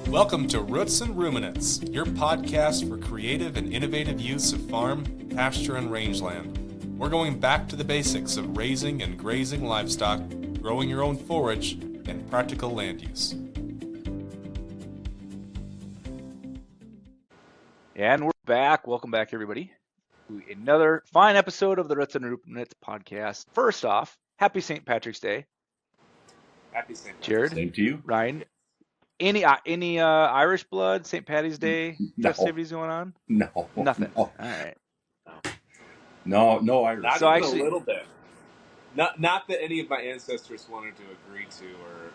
Welcome to Roots and Ruminants, your podcast for creative and innovative use of farm, pasture, and rangeland. We're going back to the basics of raising and grazing livestock, growing your own forage, and practical land use. And we're back. Welcome back, everybody, to another fine episode of the Roots and Ruminants podcast. First off, happy St. Patrick's Day. Happy St. Patrick's Jared, Day. Same to you. Ryan. Any Irish blood, St. Patty's Day festivities going on? No. Nothing. No. All right. No Irish. Not So even actually- a little bit. Not that any of my ancestors wanted to agree to or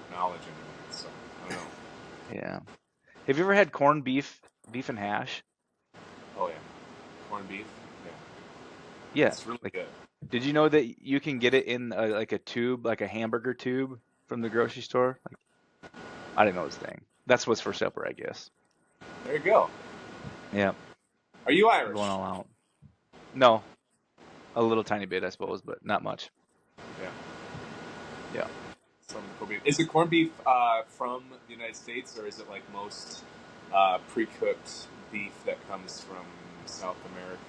acknowledge anything. So I don't know. Yeah. Have you ever had corned beef and hash? Oh yeah, corned beef. Yeah. It's really good. Did you know that you can get it in a tube, like a hamburger tube from the grocery store? I didn't know this thing. That's what's for supper, I guess. There you go. Yeah. Are you Irish? Going all out. No. A little tiny bit, I suppose, but not much. Yeah. Some corned beef. Is it corned beef from the United States, or is it like most pre-cooked beef that comes from South America?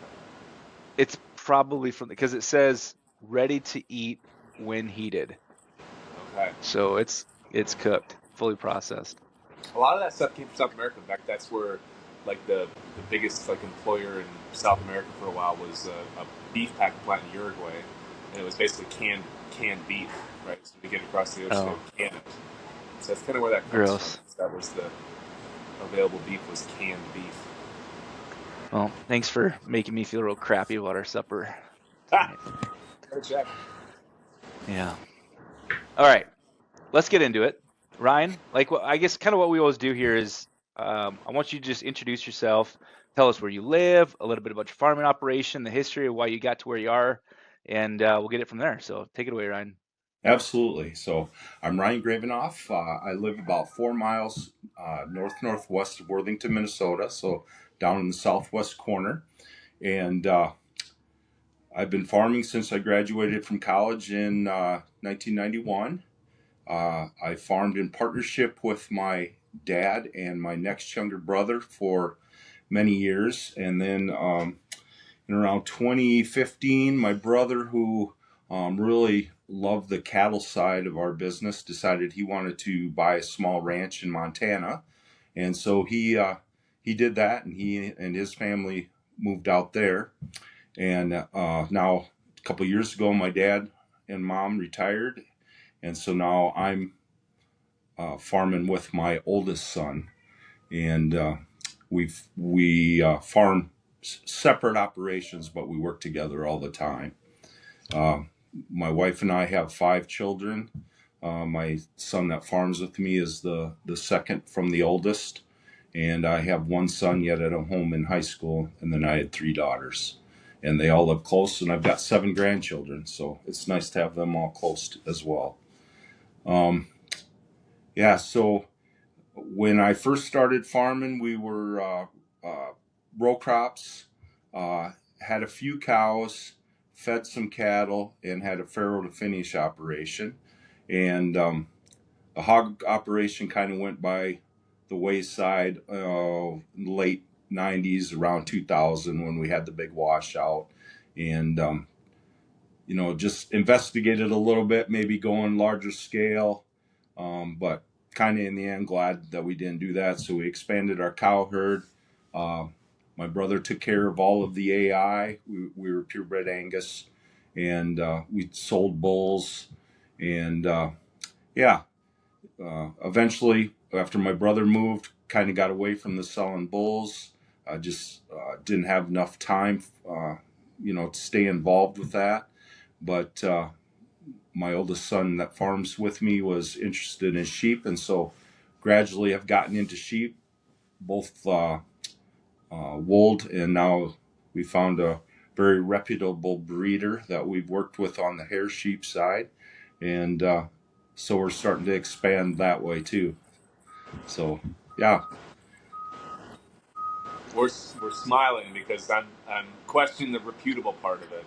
It's probably from, because it says ready to eat when heated. Okay. So it's cooked, fully processed. A lot of that stuff came from South America. In fact, that's where like the biggest employer in South America for a while was a beef packing plant in Uruguay, and it was basically canned beef, right? So to get across the ocean, they would can it. So that's kind of where that comes Gross. from. That was the available beef was canned beef. Well, thanks for making me feel real crappy about our supper. Go check. Yeah. All right. Let's get into it. Ryan, I guess kind of what we always do here is I want you to just introduce yourself, tell us where you live, a little bit about your farming operation, the history of why you got to where you are, and we'll get it from there. So take it away, Ryan. Absolutely. So I'm Ryan Gravenhof. I live about 4 miles northwest of Worthington, Minnesota, so down in the southwest corner. And I've been farming since I graduated from college in 1991. I farmed in partnership with my dad and my next younger brother for many years. And then in around 2015, my brother, who really loved the cattle side of our business, decided he wanted to buy a small ranch in Montana. And so he did that, and he and his family moved out there. And now, a couple of years ago, my dad and mom retired. And so now I'm farming with my oldest son, and we farm separate operations, but we work together all the time. My wife and I have 5 children. My son that farms with me is the second from the oldest, and I have 1 son yet at home in high school, and then I had 3 daughters, and they all live close, and I've got 7 grandchildren, so it's nice to have them all close as well. So when I first started farming, we were row crops, had a few cows, fed some cattle, and had a farrow to finish operation. And the hog operation kind of went by the wayside late 90s, around 2000, when we had the big washout. And just investigated a little bit, maybe going larger scale, but kind of in the end glad that we didn't do that. So we expanded our cow herd. My brother took care of all of the AI. We were purebred Angus, and we sold bulls. And eventually, after my brother moved, kind of got away from the selling bulls. I just didn't have enough time, to stay involved with that. But my oldest son that farms with me was interested in sheep, and so gradually I've gotten into sheep, both wooled, and now we found a very reputable breeder that we've worked with on the hair sheep side, and so we're starting to expand that way too. So yeah. We're smiling because I'm questioning the reputable part of it.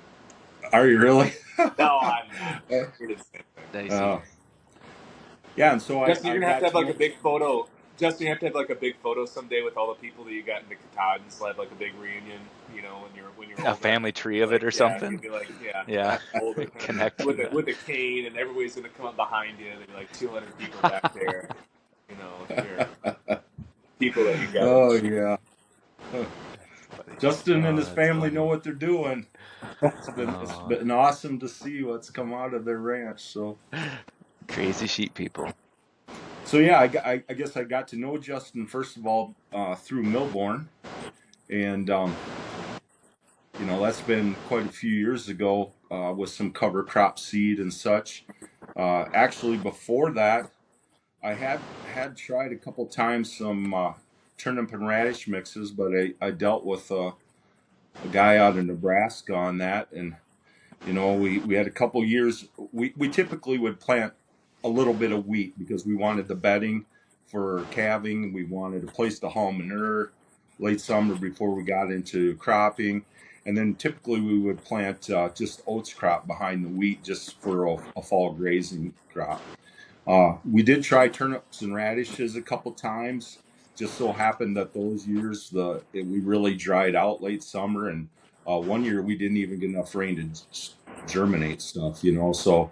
Are you really? No, I'm not. Nice. Yeah, and so you're gonna have to have like a big photo Justin, you have to have like a big photo someday with all the people that you got into Katahdin, so have like a big reunion, when you're A older. family tree of it Like, or yeah, something. you'd be like, yeah, Yeah, older connecting them. with a cane, and everybody's gonna come up behind you. There'd be like 200 people back there. Your people that you got. Oh yeah. Funny. Justin and Oh, his that's family funny. know what they're doing. It's Oh, been awesome to see what's come out of their ranch. crazy sheep people. So yeah, I guess I got to know Justin first of all through Millborn, and that's been quite a few years ago with some cover crop seed and such. Actually, before that, I had tried a couple times some turnip and radish mixes, but I dealt with a guy out of Nebraska on that, and we had a couple years. We typically would plant a little bit of wheat because we wanted the bedding for calving. We wanted a place to haul manure late summer before we got into cropping. And then typically we would plant just oats crop behind the wheat just for a fall grazing crop. We did try turnips and radishes a couple times. Just so happened that those years we really dried out late summer, and one year we didn't even get enough rain to germinate stuff. So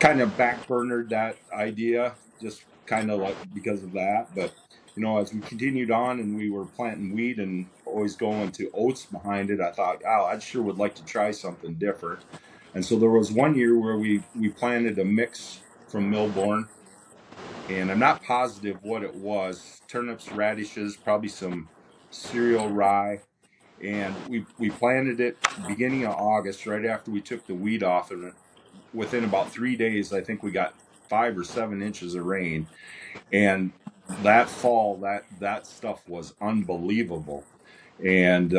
kind of backburnered that idea, just kind of like because of that. But as we continued on and we were planting wheat and always going to oats behind it, I thought, oh, I sure would like to try something different. And so there was one year where we planted a mix from Millborn, and I'm not positive what it was. Turnips, radishes, probably some cereal rye. And we planted it beginning of August, right after we took the weed off, and within about 3 days, I think we got 5 or 7 inches of rain. And that fall, that stuff was unbelievable. And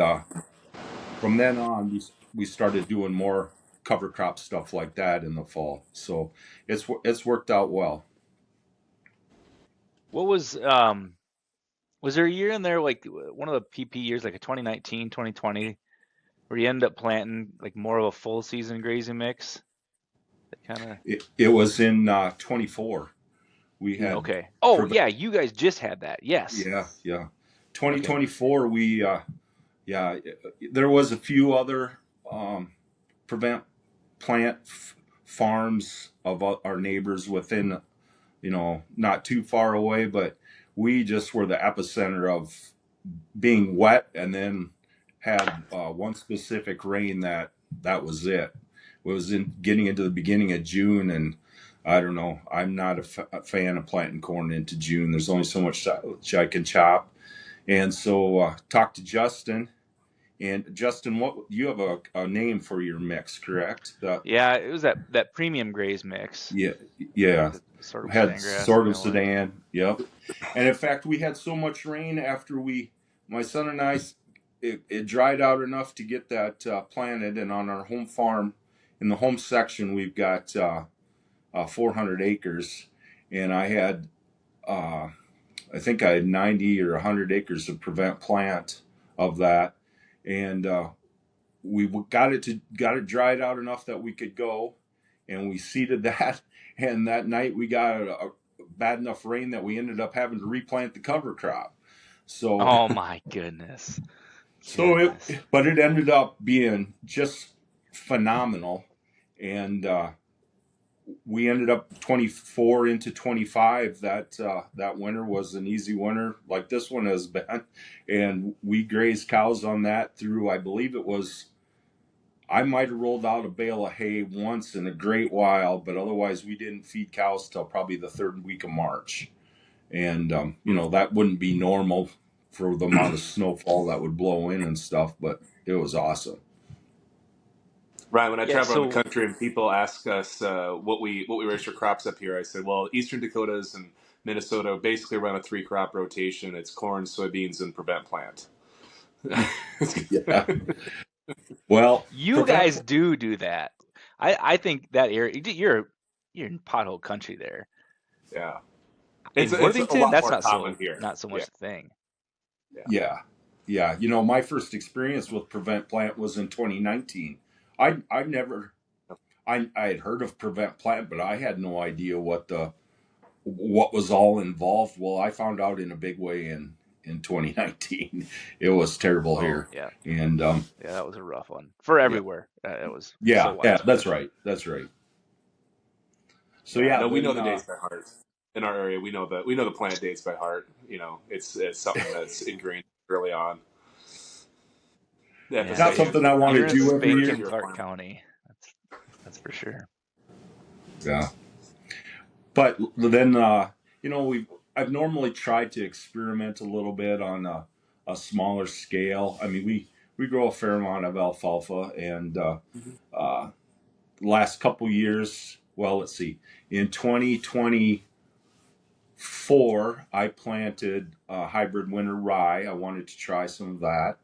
from then on, we started doing more cover crop stuff like that in the fall. So it's worked out well. What was there a year in there like one of the PP years, like a 2019, 2020, where you end up planting like more of a full season grazing mix? That kind of It was in 24. We had okay. Oh prevent. yeah, you guys just had that. Yes. Yeah. Okay. 2024. Yeah, there was a few other prevent plant farms of our neighbors within, not too far away, but we just were the epicenter of being wet, and then had one specific rain that was it. It was getting into the beginning of June, and I don't know. I'm not a fan of planting corn into June. There's only so much I can chop, and so talked to Justin. And Justin, what you have a name for your mix, correct? Yeah, it was that premium graze mix. Yeah. The sorghum Had sudan grass and sorghum millet. sedan. Yep. And in fact, we had so much rain after my son and I, it dried out enough to get that planted. And on our home farm, in the home section, we've got 400 acres, and I think I had 90 or 100 acres of prevent plant of that, and we got it dried out enough that we could go, and we seeded that. And that night we got a bad enough rain that we ended up having to replant the cover crop. So, Oh my goodness. Goodness. but it ended up being just phenomenal, and we ended up 24 into 25. That winter was an easy winter, like this one has been, and we grazed cows on that through, I believe it was, I might have rolled out a bale of hay once in a great while, but otherwise we didn't feed cows till probably the third week of March. And, that wouldn't be normal for the amount of snowfall that would blow in and stuff, but it was awesome. Ryan, when I Yeah, travel around the so country and people ask us what we raise for crops up here, I said, well, Eastern Dakotas and Minnesota basically run a 3-crop rotation. It's corn, soybeans, and prevent plant. Yeah. Well, you guys do that. I think that area you're in pothole country there. Yeah. In It's a Worthington, lot that's more common here. not so much Yeah. a thing. Yeah. My first experience with prevent plant was in 2019. I had heard of prevent plant, but I had no idea what the what was all involved, well, I found out in a big way in 2019. It was terrible Oh, here, Yeah, and yeah, that was a rough one for yeah, everywhere. It was so yeah, widespread. that's right. So yeah. yeah, No, we know then the dates by heart in our area. We know the plant dates by heart. It's something that's ingrained early on. The Yeah, not FSA something I usually want you're to in announces do the every first year. spanking year Clark farm. County. That's for sure. Yeah, but then I've normally tried to experiment a little bit on a smaller scale. I mean, we grow a fair amount of alfalfa, and Mhm. uh, last couple years, well, let's see, in 2024, I planted hybrid winter rye. I wanted to try some of that,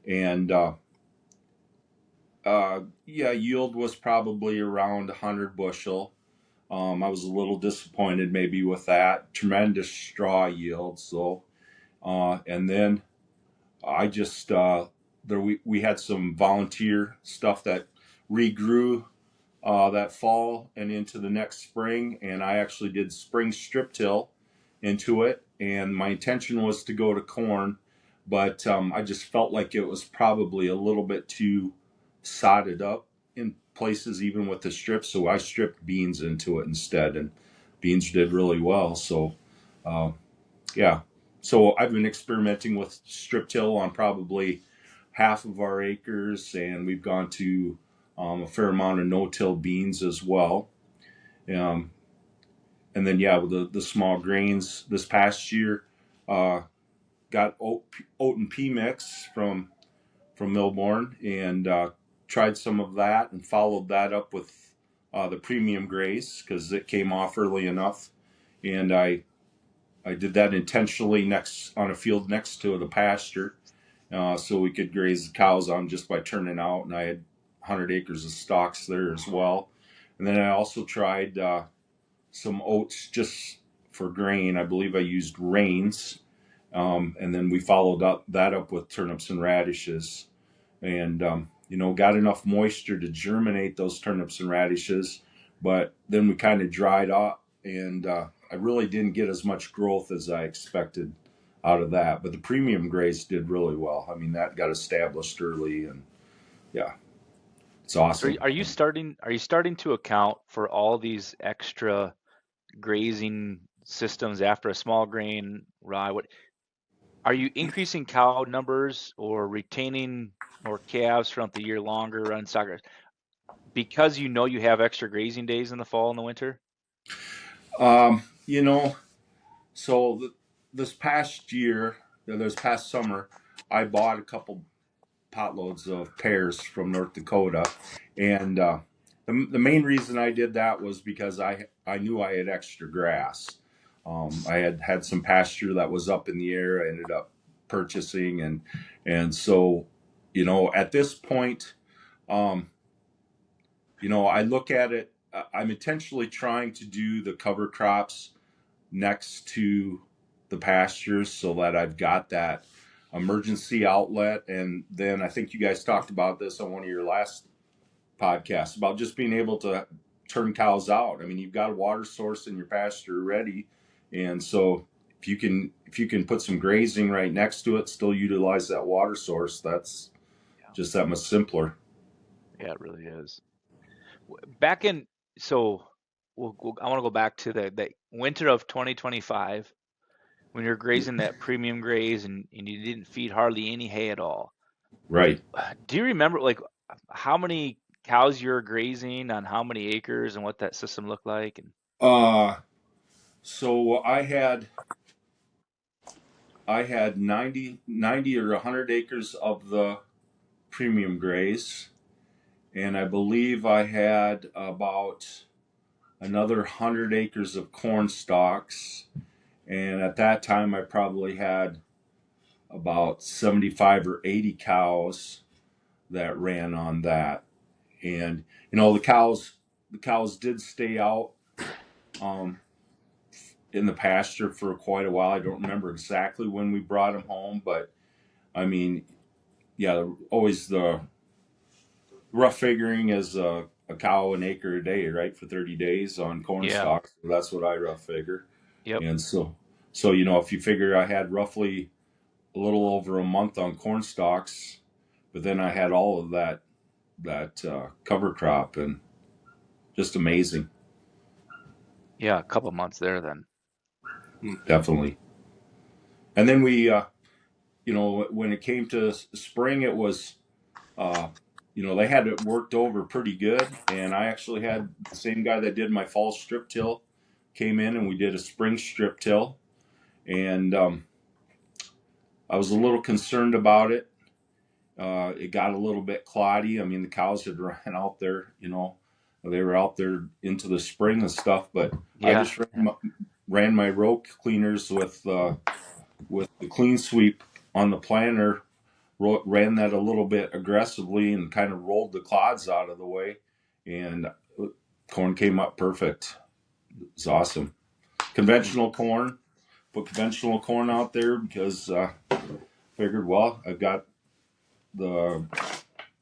and yeah, yield was probably around 100 bushel. I was a little disappointed maybe with that. Tremendous straw yield. So, and then I just we had some volunteer stuff that regrew that fall and into the next spring, and I actually did spring strip till into it. And my intention was to go to corn, but I just felt like it was probably a little bit too sodded up in places, even with the strips. So I stripped beans into it instead, and beans did really well. So, uh, yeah. So I've been experimenting with strip till on probably half of our acres, and we've gone to a fair amount of no-till beans as well. Um, and then yeah, with the small grains this past year, uh, got oat and pea mix from Milborn, and tried some of that, and followed that up with the premium graze because it came off early enough, and I did that intentionally next on a field next to the pasture, so we could graze the cows on just by turning out. And I had 100 acres of stalks there as well. And then I also tried some oats just for grain. I believe I used rains, and then we followed up that up with turnips and radishes, and got enough moisture to germinate those turnips and radishes, but then we kind of dried up, and I really didn't get as much growth as I expected out of that. But the premium graze did really well. I mean, that got established early, and yeah, it's So awesome. are you starting to account for all these extra grazing systems after a small grain rye? What are you increasing cow numbers or retaining more calves throughout the year longer run stock because you know you have extra grazing days in the fall and the winter? um, you know so this past year, this past summer, I bought a couple potloads of pears from North Dakota, and the main reason I did that was because I knew I had extra grass. I had some pasture that was up in the air. I ended up purchasing, and so at this point, um, I look at it. I'm intentionally trying to do the cover crops next to the pastures so that I've got that emergency outlet. And then I think you guys talked about this on one of your last podcasts about just being able to turn cows out. I mean, you've got a water source in your pasture ready, and so if you can put some grazing right next to it, still utilize that water source. That's just that much simpler. Yeah, it really is. Back in, so I want to go back to the winter of 2025 when you're grazing that premium graze and you didn't feed hardly any hay at all. Right. Do you remember like how many cows you're grazing on how many acres and what that system looked like? And Uh, so I had 90 or 100 acres of the premium graze, and I believe I had about another 100 acres of corn stalks. And at that time, I probably had about 75 or 80 cows that ran on that. And the cows did stay out um, in the pasture for quite a while. I don't remember exactly when we brought them home, but I mean, yeah, always the rough figuring is a cow an acre a day, right, for 30 days on corn yeah, stalks. So that's what I rough figure. Yep. And so if you figure I had roughly a little over a month on corn stalks, but then I had all of that cover crop, and just amazing. Yeah, a couple months there then. Definitely. And then we, when it came to spring, it was, they had it worked over pretty good. And I actually had the same guy that did my fall strip till came in, and we did a spring strip till. And I was a little concerned about it. It got a little bit cloddy. I mean, the cows had run out there, they were out there into the spring and stuff. But I Yeah. just ran my row cleaners with the clean sweep on the planter, ran that a little bit aggressively and kind of rolled the clods out of the way, and corn came up perfect. It's awesome. Conventional corn, put conventional corn out there because figured, well, I've got the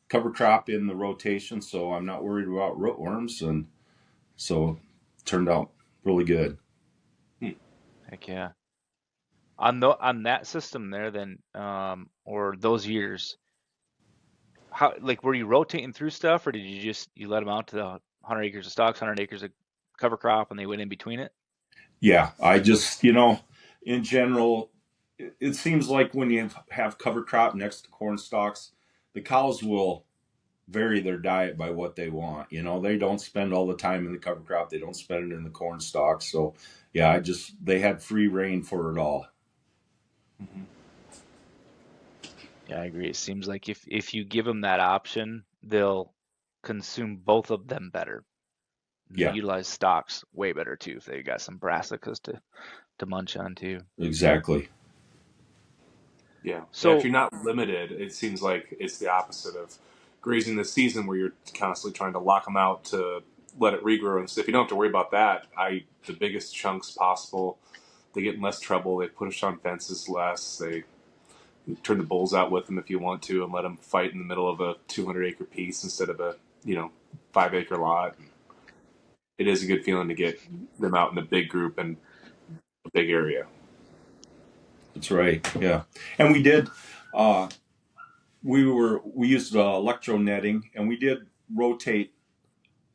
cover crop in the rotation, so I'm not worried about rootworms, and so it turned out really good. Heck yeah. On that system there then, or those years, how like were you rotating through stuff, or did you let them out to the 100 acres of stalks, 100 acres of cover crop, and they went in between it? Yeah, I just, in general, it seems like when you have cover crop next to corn stalks, the cows will vary their diet by what they want. They don't spend all the time in the cover crop. They don't spend it in the corn stalks. So, yeah, they had free reign for it all. Mm-hmm. Yeah, I agree. It seems like if you give them that option, they'll consume both of them better. They Yeah, utilize stocks way better too if they got some brassicas to munch on too. exactly. Yeah. Yeah. If So you're not limited, it seems like it's the opposite of grazing this season where you're constantly trying to lock them out to let it regrow and stuff. You don't have to worry about that. The biggest chunks possible. They get in less trouble. They push on fences less. They turn the bulls out with them if you want to, and let them fight in the middle of a 200-acre piece instead of a 5-acre lot. It is a good feeling to get them out in a big group and a big area. That's right. Yeah, and we did. We used electro netting, and we did rotate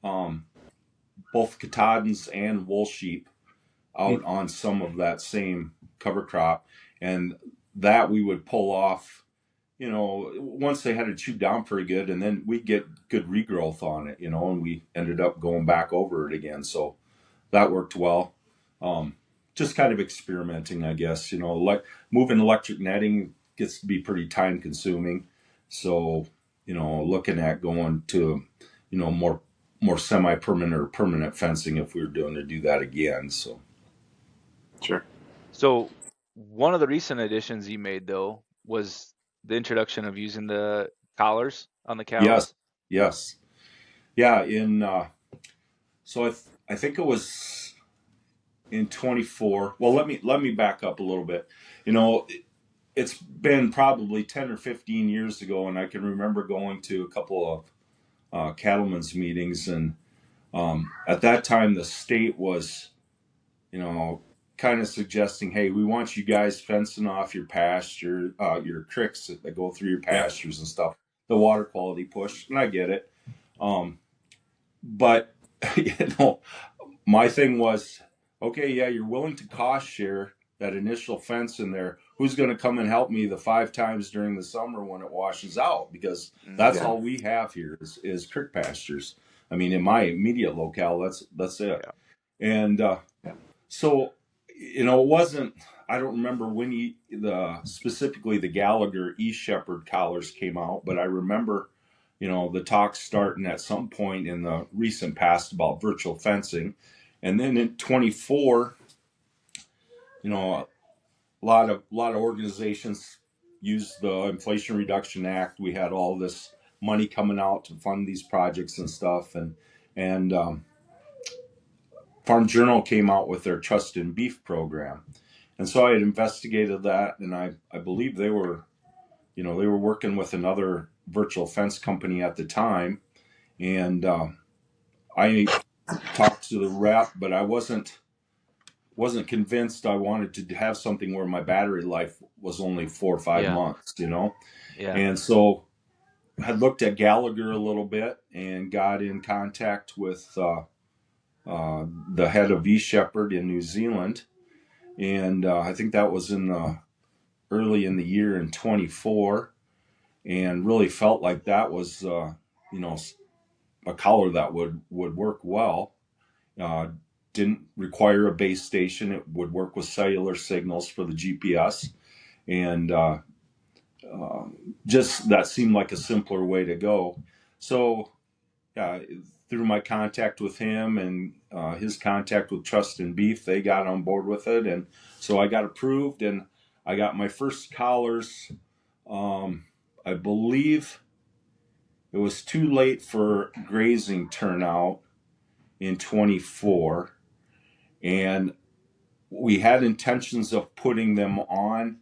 both Katahdins and wool sheep out on some of that same cover crop, and that we would pull off. Once they had it chewed down pretty good, and then we'd get good regrowth on it. And we ended up going back over it again, so that worked well. Just kind of experimenting, I guess. Like moving electric netting gets to be pretty time consuming, so looking at going to more semi-permanent or permanent fencing if we were doing to do that again. So Sure. so one of the recent additions you made though was the introduction of using the collars on the yes, cows. yes, yeah. So I think it was in 24. Well, let me back up a little bit. It's been probably 10 or 15 years ago, and I can remember going to a couple of cattlemen's meetings, and at that time the state was, kind of suggesting, hey, we want you guys fencing off your pasture, your creeks that go through your Yeah. pastures and stuff. The water quality push, and I get it. But my thing was, okay, yeah, you're willing to cost share that initial fence in there. Who's going to come and help me the 5 times during the summer when it washes out? Because that's Yeah. all we have here is creek pastures. I mean, in my immediate locale, that's it. Yeah. And Yeah. so, it wasn't. I don't remember when specifically the Gallagher East Shepherd collars came out, but I remember, the talks starting at some point in the recent past about virtual fencing, and then in 24, a lot of organizations used the Inflation Reduction Act. We had all this money coming out to fund these projects and stuff, and Farm Journal came out with their Trust in Beef program. And so I had investigated that, and I believe they were working with another virtual fence company at the time. And I talked to the rep, but I wasn't wasn't convinced I wanted to have something where my battery life was only 4 or 5 Yeah. months, you know? Yeah. And so I looked at Gallagher a little bit and got in contact with the head of V Shepherd in New Zealand. And I think that was early in the year in 24, and really felt like that was, a collar that would work well. Uh, didn't require a base station. It would work with cellular signals for the GPS. And just that seemed like a simpler way to go. So through my contact with him and his contact with Trust and Beef, they got on board with it. And so I got approved, and I got my first collars. I believe it was too late for grazing turnout in 24. And we had intentions of putting them on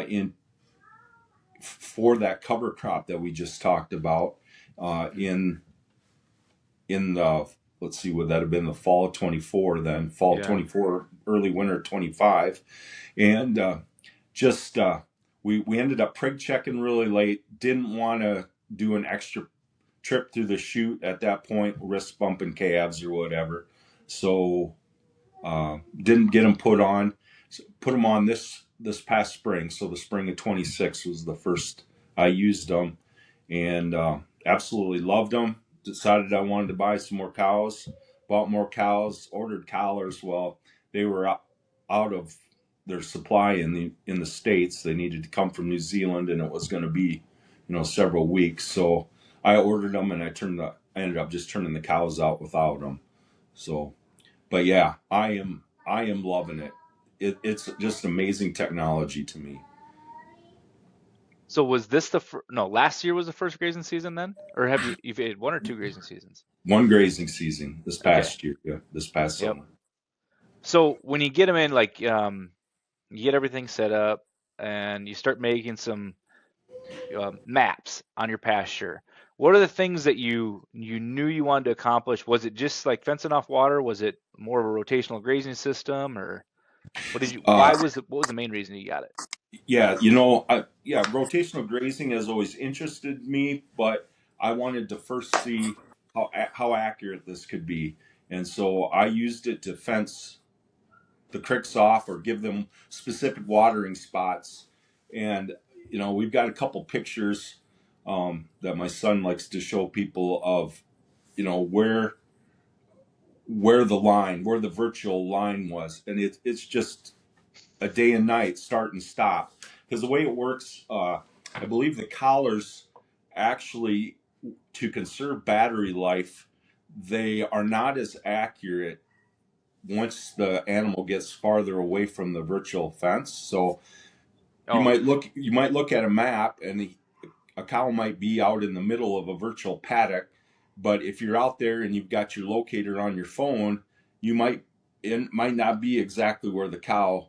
in for that cover crop that we just talked about in the, let's see, would that have been the fall of 24, then fall 24, early winter 25. And just we ended up prig checking really late. Didn't want to do an extra trip through the chute at that point, risk bumping calves or whatever. So didn't get them put on. Put them on this past spring. So the spring of 26 was the first I used them, and absolutely loved them. Decided I wanted to buy some more cows. Bought more cows. Ordered collars. Well, they were out of their supply in the States. They needed to come from New Zealand, and it was going to be, several weeks. So I ordered them, and I ended up just turning the cows out without them. So, but yeah, I am loving it. It's just amazing technology to me. So was this last year was the first grazing season then? Or you've had one or two grazing seasons? One grazing season this past year, this past Yep. summer. So when you get them in, like, you get everything set up and you start making some maps on your pasture. What are the things that you knew you wanted to accomplish? Was it just like fencing off water? Was it more of a rotational grazing system, or what was the main reason you got it? Yeah, rotational grazing has always interested me, but I wanted to first see how accurate this could be, and so I used it to fence the creeks off or give them specific watering spots. And we've got a couple pictures that my son likes to show people of where the virtual line was, and it's just a day and night start and stop, because the way it works, I believe the collars actually, to conserve battery life, they are not as accurate once the animal gets farther away from the virtual fence. So you might look at a map, and a cow might be out in the middle of a virtual paddock, but if you're out there and you've got your locator on your phone, it might not be exactly where the cow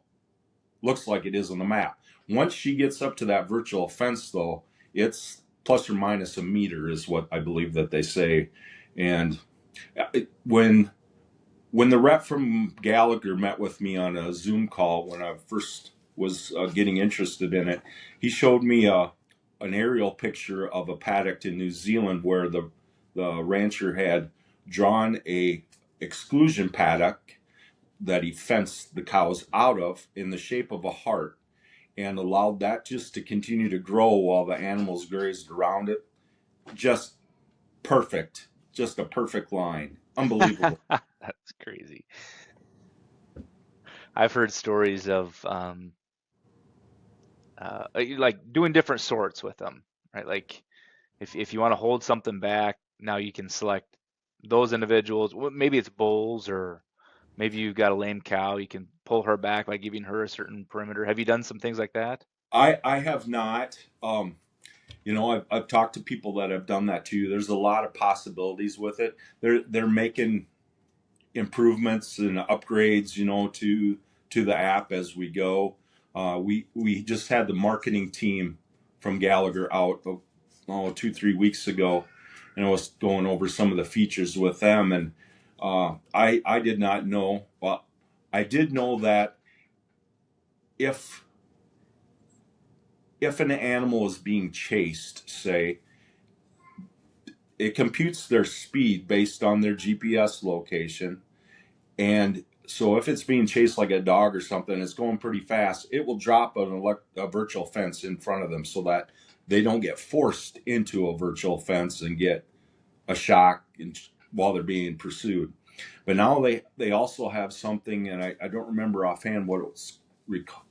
looks like it is on the map. Once she gets up to that virtual fence, though, it's plus or minus a meter is what I believe that they say. And when the rep from Gallagher met with me on a Zoom call when I first was getting interested in it, he showed me an aerial picture of a paddock in New Zealand where the rancher had drawn a exclusion paddock that he fenced the cows out of in the shape of a heart, and allowed that just to continue to grow while the animals grazed around it. Just perfect. Just a perfect line. Unbelievable. That's crazy. I've heard stories of like doing different sorts with them, right? Like if you want to hold something back, now you can select those individuals. Maybe it's bulls, or maybe you've got a lame cow. You can pull her back by giving her a certain perimeter. Have you done some things like that? I have not. I've talked to people that have done that too. There's a lot of possibilities with it. They're making improvements and upgrades, to the app as we go. We just had the marketing team from Gallagher out 2-3 weeks ago, and I was going over some of the features with them, and I did not know. Well, I did know that if an animal is being chased, say, it computes their speed based on their GPS location. And so if it's being chased like a dog or something, it's going pretty fast, it will drop a virtual fence in front of them so that they don't get forced into a virtual fence and get a shock while they're being pursued. But now they also have something, and I don't remember offhand what it was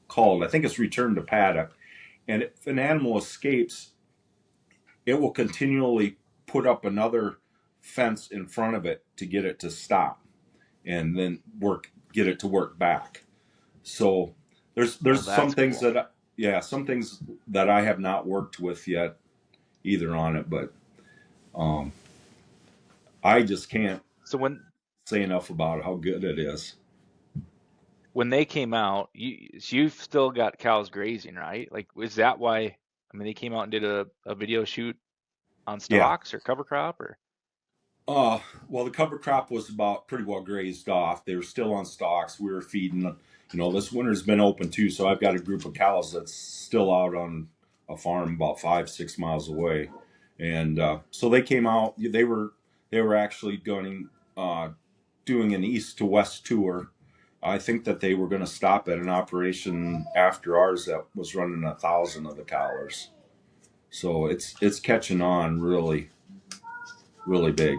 called. I think it's return to paddock. And if an animal escapes, it will continually put up another fence in front of it to get it to stop, and then get it to work back. So there's some things cool. Some things that I have not worked with yet either on it, but I just can't say enough about how good it is. When they came out, you've still got cows grazing, right? Like, is that why? I mean, they came out and did a video shoot on stalks or cover crop, or? Well, the cover crop was about pretty well grazed off. They were still on stalks. We were feeding them. This winter's been open too, so I've got a group of cows that's still out on a farm about 5-6 miles away, and so they came out. They were actually doing an east to west tour. I think that they were going to stop at an operation after ours that was running 1,000 of the collars. So it's catching on really, really big.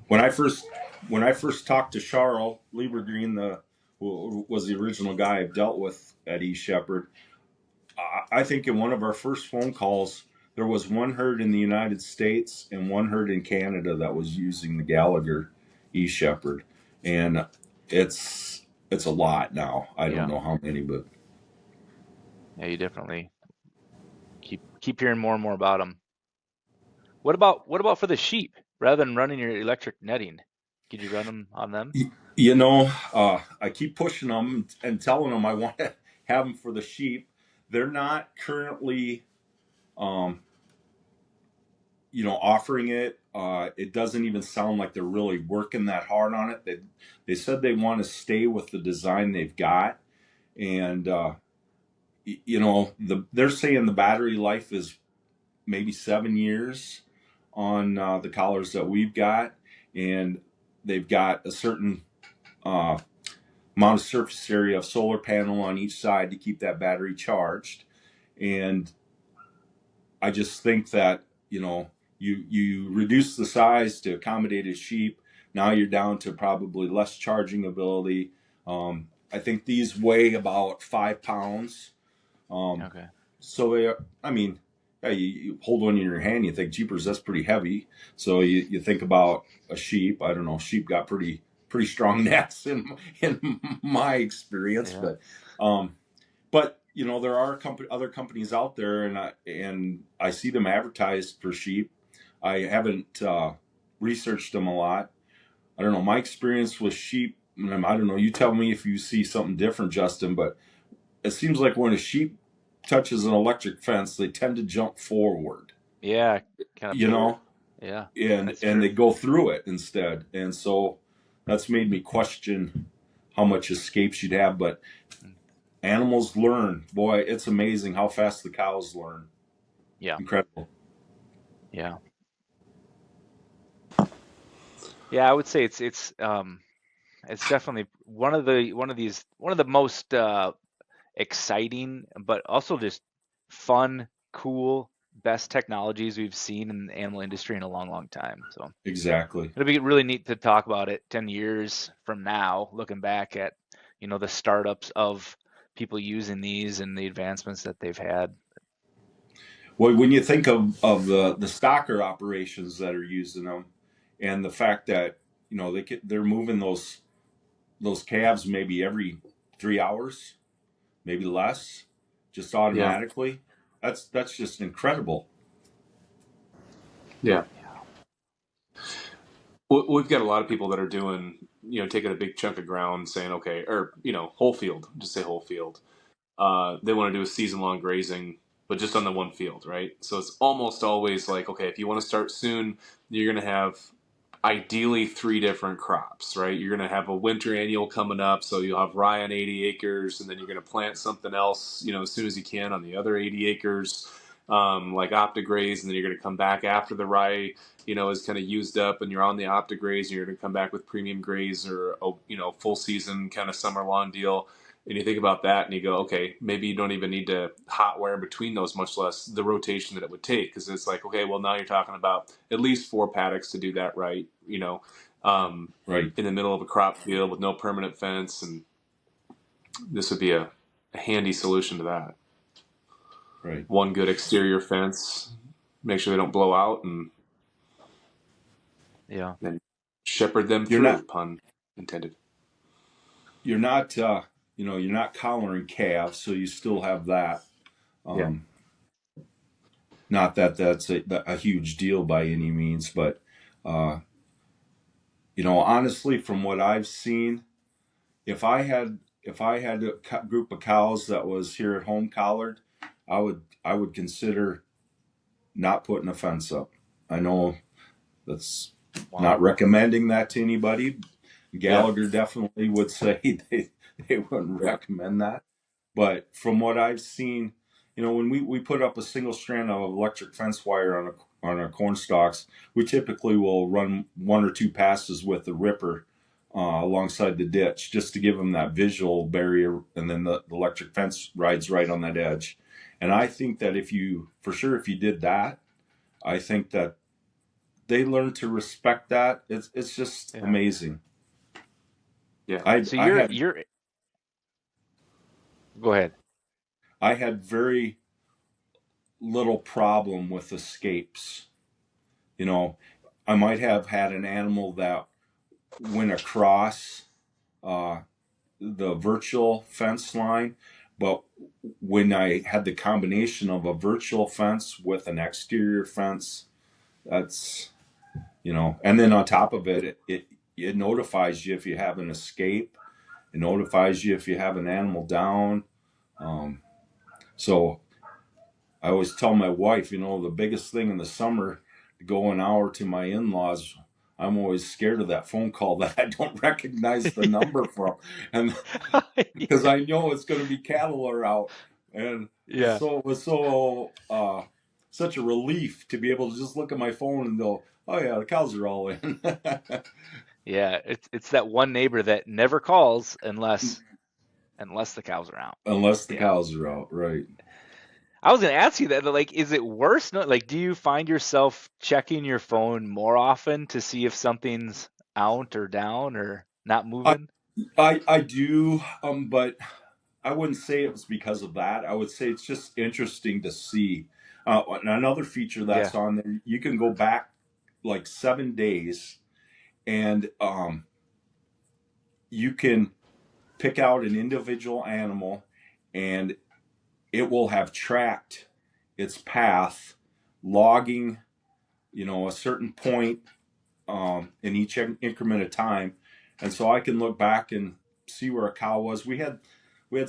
When I first talked to Charles Liebergreen, who was the original guy I've dealt with at East Shepherd, I think in one of our first phone calls, there was one herd in the United States and one herd in Canada that was using the Gallagher East Shepherd, and it's a lot now. I don't know how many, but yeah, you definitely keep hearing more and more about them. What about for the sheep? Rather than running your electric netting, could you run them on them? I keep pushing them and telling them I want to have them for the sheep. They're not currently, offering it. It doesn't even sound like they're really working that hard on it. They said they want to stay with the design they've got, and they're saying the battery life is maybe 7 years on the collars that we've got, and they've got a certain amount of surface area of solar panel on each side to keep that battery charged. And I just think that you reduce the size to accommodate a sheep. Now you're down to probably less charging ability. I think these weigh about 5 pounds. Okay. So you hold one in your hand, you think, jeepers, that's pretty heavy. So you think about a sheep. I don't know, sheep got pretty strong necks in my experience, but there are other companies out there, and I see them advertised for sheep. I haven't researched them a lot. I don't know, my experience with sheep, I don't know, you tell me if you see something different, Justin, but it seems like when a sheep touches an electric fence, they tend to jump forward. Yeah, Yeah, and they go through it instead, and so that's made me question how much escapes you'd have. But animals learn. Boy, it's amazing how fast the cows learn. Yeah, incredible. Yeah, I would say it's definitely one of the most exciting, but also just fun, cool, best technologies we've seen in the animal industry in a long, long time. So exactly, it'll be really neat to talk about it 10 years from now, looking back at the startups of people using these and the advancements that they've had. Well, when you think of the stocker operations that are using them, and the fact that they're moving those calves maybe every 3 hours, maybe less, just automatically. Yeah. That's just incredible. Yeah. We've got a lot of people that are doing, taking a big chunk of ground, saying, okay, or whole field, just say whole field. They want to do a season-long grazing, but just on the one field, right? So it's almost always like, okay, if you want to start soon, you're going to have ideally 3 different crops, right? You're going to have a winter annual coming up, so you'll have rye on 80 acres, and then you're going to plant something else, as soon as you can on the other 80 acres, like OptiGraze, and then you're going to come back after the rye, is kind of used up, and you're on the OptiGraze, and you're going to come back with premium graze or, full season kind of summer lawn deal. And you think about that and you go, okay, maybe you don't even need to hot wire between those, much less the rotation that it would take. Because it's like, okay, well, now you're talking about at least 4 paddocks to do that right, Right. in the middle of a crop field with no permanent fence. And this would be a handy solution to that. Right. One good exterior fence, make sure they don't blow out, and Yeah. then shepherd them You're through, not pun intended. you're not you're not collaring calves, so you still have that. Not that that's a huge deal by any means, but honestly, from what I've seen, if I had a group of cows that was here at home collared, I would consider not putting a fence up. I know that's not recommending that to anybody. Gallagher definitely would say they wouldn't recommend that. But from what I've seen, when we put up a single strand of electric fence wire on our corn stalks, we typically will run 1 or 2 passes with the ripper alongside the ditch just to give them that visual barrier, and then the electric fence rides right on that edge. And I think that if you did that, I think that they learn to respect that. It's just amazing. Yeah. So I had you're go ahead. I had very little problem with escapes. I might have had an animal that went across the virtual fence line, but when I had the combination of a virtual fence with an exterior fence, that's and then on top of it notifies you if you have an escape. It notifies you if you have an animal down. So I always tell my wife, the biggest thing in the summer to go an hour to my in-laws, I'm always scared of that phone call that I don't recognize the number from, and because I know it's going to be cattle are out, and so it was such a relief to be able to just look at my phone and go, oh yeah, the cows are all in. Yeah, it's that one neighbor that never calls unless the cows are out. Unless the Yeah. cows are out, right? I was gonna ask you that, like, is it worse? No, like, do you find yourself checking your phone more often to see if something's out or down or not I moving? I do, but I wouldn't say it was because of that. I would say it's just interesting to see. Another feature that's on there, you can go back like 7 days, and you can pick out an individual animal, and it will have tracked its path, logging, a certain point in each increment of time, and so I can look back and see where a cow was. We had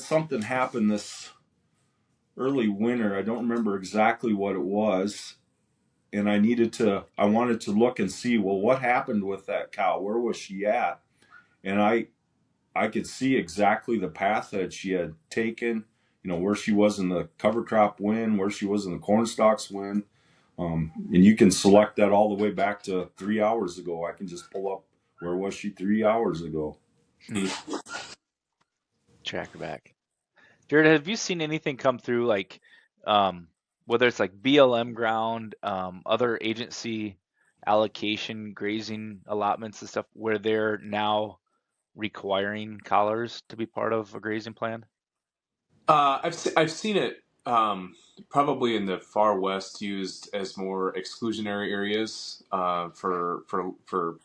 something happen this early winter. I don't remember exactly what it was, and I wanted to look and see, well, what happened with that cow? Where was she at? And I could see exactly the path that she had taken, where she was in the cover crop wind, where she was in the corn stalks wind. And you can select that all the way back to 3 hours ago. I can just pull up, where was she 3 hours ago? Track her back. Jared, have you seen anything come through, like, whether it's like BLM ground, other agency allocation, grazing allotments and stuff, where they're now requiring collars to be part of a grazing plan? I've seen it, probably in the far west, used as more exclusionary areas, for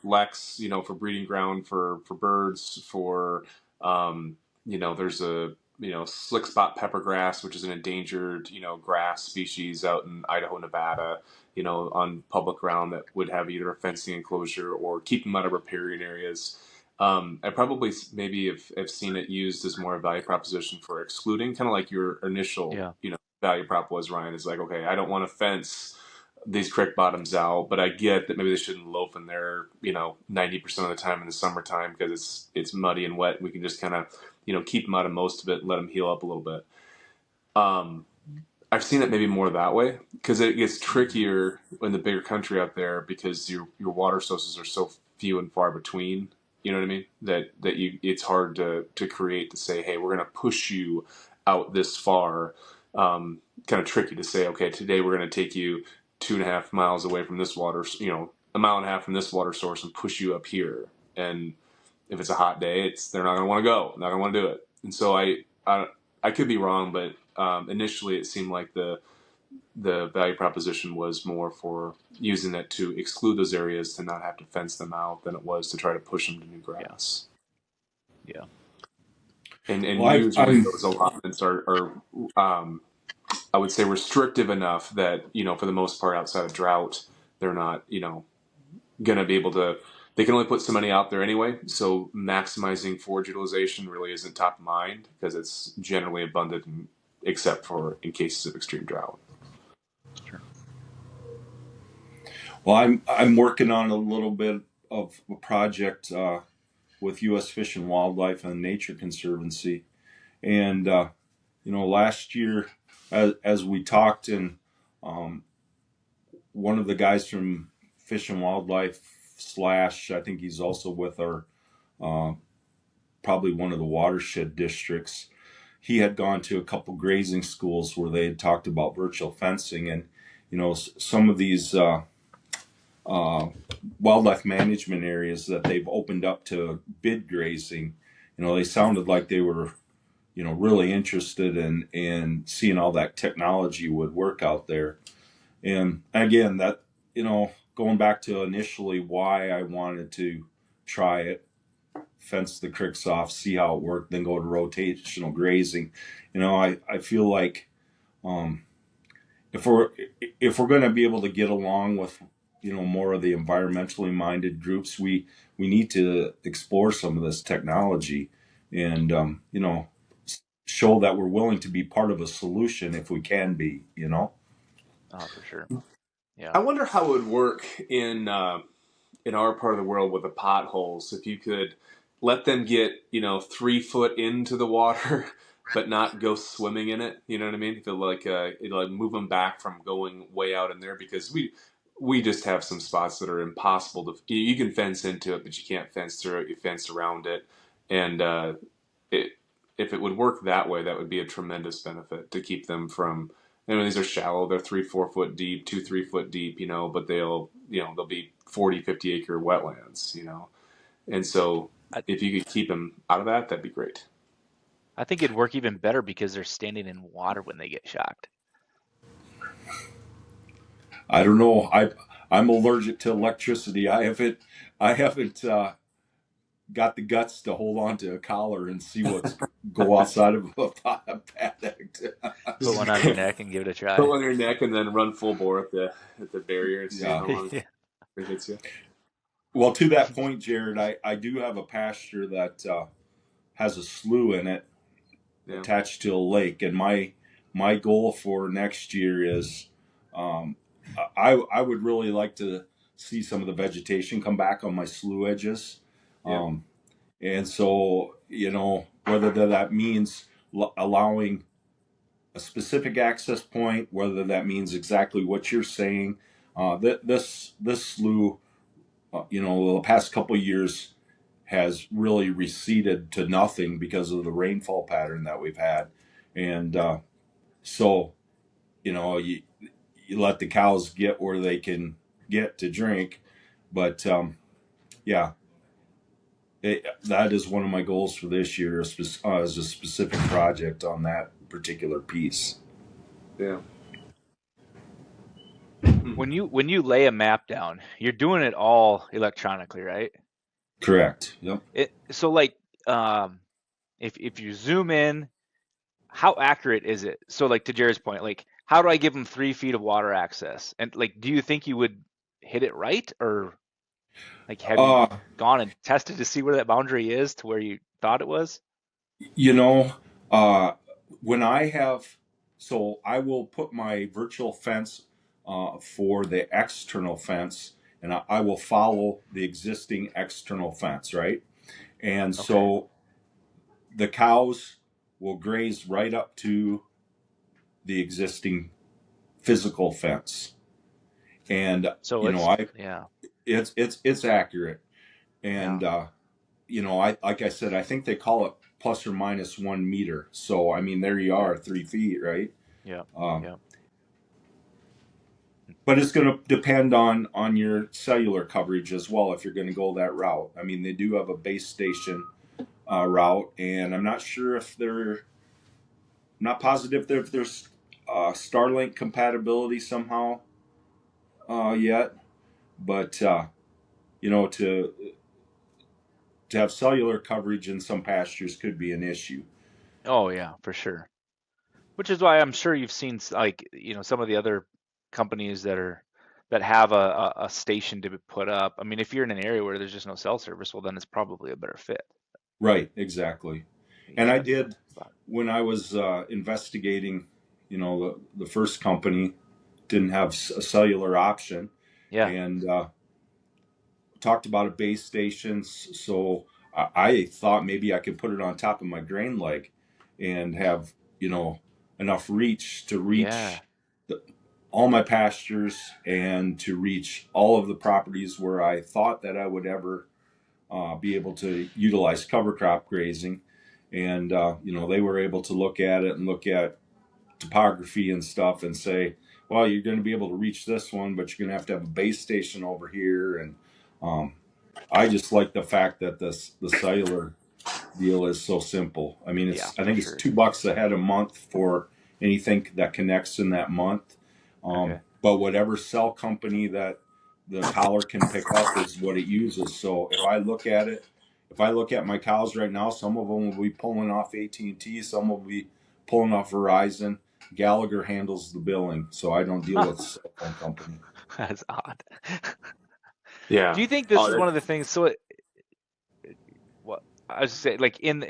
leks, for breeding ground for birds, for there's a slick spot peppergrass, which is an endangered grass species out in Idaho, Nevada, on public ground that would have either a fencing enclosure or keep them out of riparian areas. I probably maybe have seen it used as more a value proposition for excluding, kind of like your initial, Yeah. value prop was, Ryan, is like, okay, I don't want to fence these creek bottoms out. But I get that maybe they shouldn't loaf in there, 90% of the time in the summertime because it's muddy and wet. We can just kind of, keep them out of most of it and let them heal up a little bit. Um, I've seen it maybe more that way because it gets trickier in the bigger country out there because your water sources are so few and far between. You know what I mean? That it's hard to create to say, hey, we're going to push you out this far. Kind of tricky to say, okay, today we're going to take you 2.5 miles away from this water, a mile and a half from this water source and push you up here. And if it's a hot day, they're not going to want to go, not going to want to do it. And so I could be wrong, but initially it seemed like the value proposition was more for using it to exclude those areas to not have to fence them out than it was to try to push them to new grass. Yeah. And Well, usually those allotments are I would say restrictive enough that, for the most part outside of drought, they're not, going to be able to, they can only put so many out there anyway. So maximizing forage utilization really isn't top of mind because it's generally abundant except for in cases of extreme drought. Sure. Well, I'm working on a little bit of a project with U.S. Fish and Wildlife and Nature Conservancy, and last year, as we talked, and one of the guys from Fish and Wildlife / I think he's also with our probably one of the watershed districts. He had gone to a couple grazing schools where they had talked about virtual fencing, and some of these wildlife management areas that they've opened up to bid grazing, they sounded like they were really interested in seeing all that technology would work out there. And again, that going back to initially why I wanted to try it, fence the creeks off, see how it worked, then go to rotational grazing. I feel like if we're going to be able to get along with more of the environmentally minded groups, we need to explore some of this technology and show that we're willing to be part of a solution if we can be. Oh, for sure. Yeah. I wonder how it would work in our part of the world with the potholes. If you could let them get 3 foot into the water, but not go swimming in it. You know what I mean? If it'll move them back from going way out in there because we just have some spots that are impossible to. You can fence into it, but you can't fence through it. You fence around it, and if it would work that way, that would be a tremendous benefit to keep them from. These are shallow. They're 3-4 foot deep, 2-3 foot deep, but they'll be 40, 50 acre wetlands, And so if you could keep them out of that, that'd be great. I think it'd work even better because they're standing in water when they get shocked. I don't know. I'm allergic to electricity. I haven't got the guts to hold on to a collar and see what's go outside of a paddock. Put one on your neck and give it a try. Put one on your neck and then run full bore at the barrier and see how long it hits you. Well, to that point, Jared, I do have a pasture that has a slough in it attached to a lake, and my goal for next year is I would really like to see some of the vegetation come back on my slough edges. And so, whether that means allowing a specific access point, whether that means exactly what you're saying, this slough, the past couple of years has really receded to nothing because of the rainfall pattern that we've had. And so, you let the cows get where they can get to drink. But that is one of my goals for this year is a specific project on that particular piece. Yeah. When you lay a map down, you're doing it all electronically, right? Correct. Yep. So if you zoom in, how accurate is it? So to Jared's point, how do I give them 3 feet of water access? And do you think you would hit it right, or have you gone and tested to see where that boundary is to where you thought it was? When I will put my virtual fence for the external fence, and I will follow the existing external fence, right? And so the cows will graze right up to the existing physical fence, and So it's accurate, and I like I said, I think they call it plus or minus 1 meter. So I mean, there you are, 3 feet, right? yeah, Um, yeah, but it's going to depend on your cellular coverage as well if you're going to go that route. I mean, they do have a base station route, and I'm not sure if I'm not positive if there's Starlink compatibility somehow yet, but to have cellular coverage in some pastures could be an issue. oh yeah, for sure. Which is why I'm sure you've seen some of the other companies that have a station to be put up. I mean, if you're in an area where there's just no cell service, well, then it's probably a better fit. Right, exactly. And I Exactly. did when I was investigating, the first company didn't have a cellular option, Yeah, and talked about a base station. So I thought maybe I could put it on top of my grain leg and have, enough reach to yeah, reach all my pastures and to reach all of the properties where I thought that I would ever be able to utilize cover crop grazing. And, they were able to look at it and look at topography and stuff and say, well, you're going to be able to reach this one, but you're going to have a base station over here. And I just like the fact that the cellular deal is so simple. I mean, yeah, I for think it's sure. $2 a head a month for anything that connects in that month. Okay. But whatever cell company that the collar can pick up is what it uses. So if I look at my cows right now, some of them will be pulling off AT&T, some will be pulling off Verizon. Gallagher handles the billing, so I don't deal with the cell phone company. That's odd. Yeah. Do you think this Oh, is one of the things? What I was saying, like in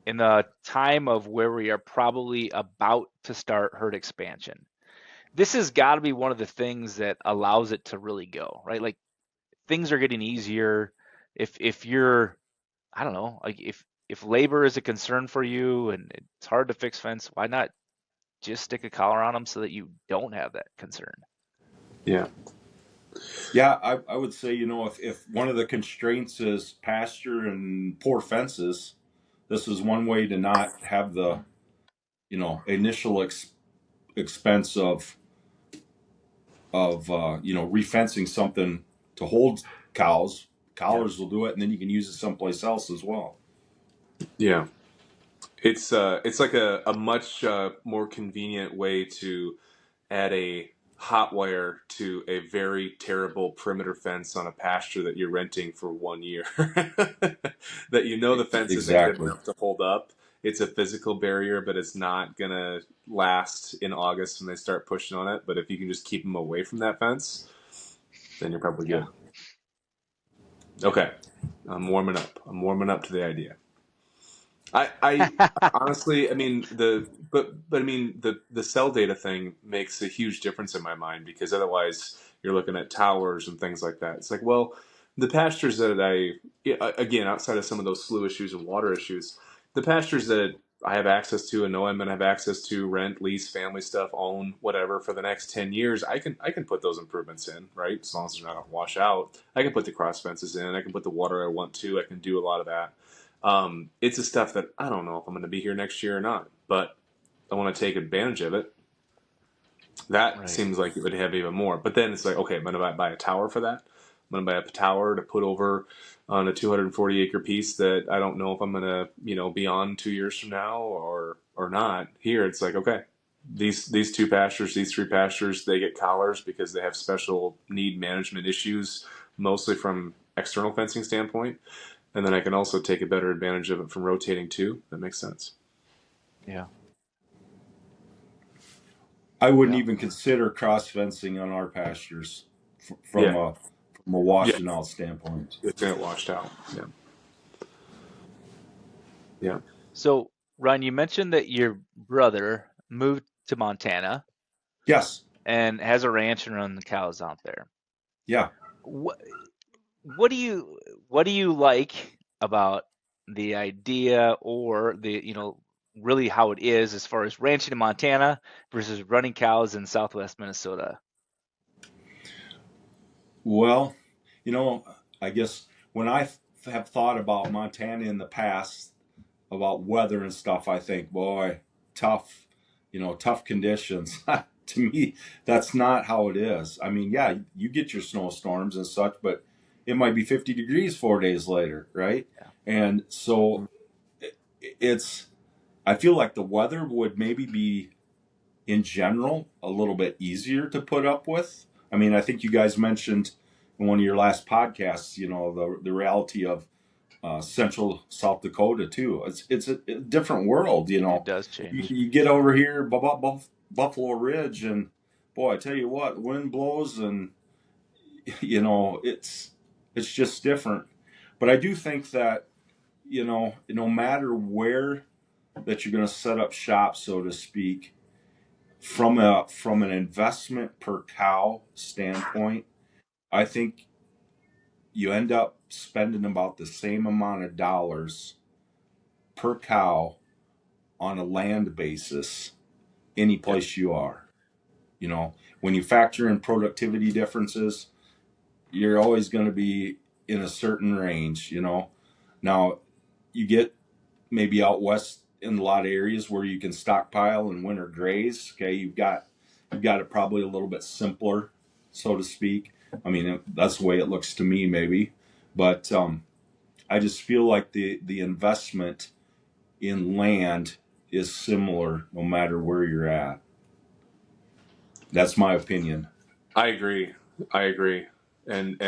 the time of where we are probably about to start herd expansion, this has got to be one of the things that allows it to really go, right? Like things are getting easier. If you're, I don't know, like if labor is a concern for you and it's hard to fix fence, why not just stick a collar on them so that you don't have that concern? yeah. Yeah, I would say, if one of the constraints is pasture and poor fences, this is one way to not have the, initial expense of refencing something to hold cows. Yeah. Collars will do it, and then you can use it someplace else as well. Yeah. It's like a much more convenient way to add a hot wire to a very terrible perimeter fence on a pasture that you're renting for 1 year. That the fence isn't good Exactly. enough to hold up. It's a physical barrier, but it's not gonna last in August when they start pushing on it. But if you can just keep them away from that fence, then you're probably Yeah. good. Okay, I'm warming up. I'm warming up to the idea. I honestly, I mean but I mean the cell data thing makes a huge difference in my mind because otherwise you're looking at towers and things like that. It's like, well, the pastures that again, outside of some of those slough issues and water issues, the pastures that I have access to and know I'm going to have access to, rent, lease, family stuff, own, whatever, for the next 10 years, I can put those improvements in, right? As long as they're not wash out. I can put the cross fences in. I can put the water I want to. I can do a lot of that. It's the stuff that I don't know if I'm going to be here next year or not, but I want to take advantage of it. That Right. seems like it would have even more. But then it's like, okay, I'm going to buy a tower for that. I'm going to buy a tower to put over on a 240-acre piece that I don't know if I'm going to, be on 2 years from now or not. Here, it's like, okay, these two pastures, these three pastures, they get collars because they have special need management issues, mostly from external fencing standpoint. And then I can also take a better advantage of it from rotating too. That makes sense. Yeah. I wouldn't Yeah. even consider cross fencing on our pastures from Yeah. a Yeah. washing out standpoint. It's going to get washed out. Yeah. Yeah. So, Ryan, you mentioned that your brother moved to Montana Yes. and has a ranch and runs the cows out there. Yeah. What what do you like about the idea or really how it is as far as ranching in Montana versus running cows in Southwest Minnesota? Well, you know, I guess when have thought about Montana in the past, about weather and stuff, I think, boy, tough, tough conditions. To me, that's not how it is. I mean, yeah, you get your snowstorms and such, but it might be 50 degrees 4 days later, right? Yeah. And so it's, I feel like the weather would maybe be, in general, a little bit easier to put up with. I mean, I think you guys mentioned in one of your last podcasts, the reality of central South Dakota too. It's a different world, It does change. You get over here, Buffalo Ridge, and boy, I tell you what, the wind blows, and it's just different. But I do think that no matter where that you're going to set up shop, so to speak, from an investment per cow standpoint, I think you end up spending about the same amount of dollars per cow on a land basis any Yep. place you are. When you factor in productivity differences, you're always going to be in a certain range. Now you get maybe out west in a lot of areas where you can stockpile and winter graze. Okay, you've got it probably a little bit simpler, so to speak. I mean, that's the way it looks to me, maybe. But I just feel like the investment in land is similar no matter where you're at. That's my opinion. I agree. I agree. And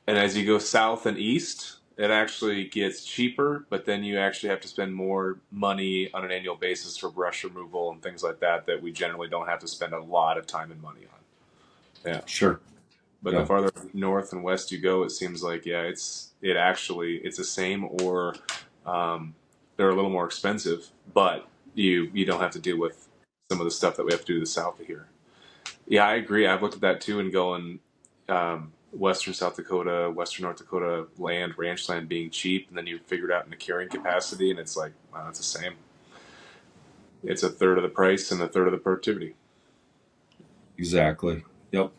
as you go south and east, it actually gets cheaper, but then you actually have to spend more money on an annual basis for brush removal and things like that we generally don't have to spend a lot of time and money on. Yeah. Sure. But the Yeah. farther north and west you go, it seems like it's the same, or they're a little more expensive, but you don't have to deal with some of the stuff that we have to do to the south of here. Yeah, I agree. I've looked at that too, and going western South Dakota, western North Dakota ranch land being cheap, and then you figure it out in the carrying capacity, and it's like, wow, it's the same. It's a third of the price and a third of the productivity. Exactly. Yep.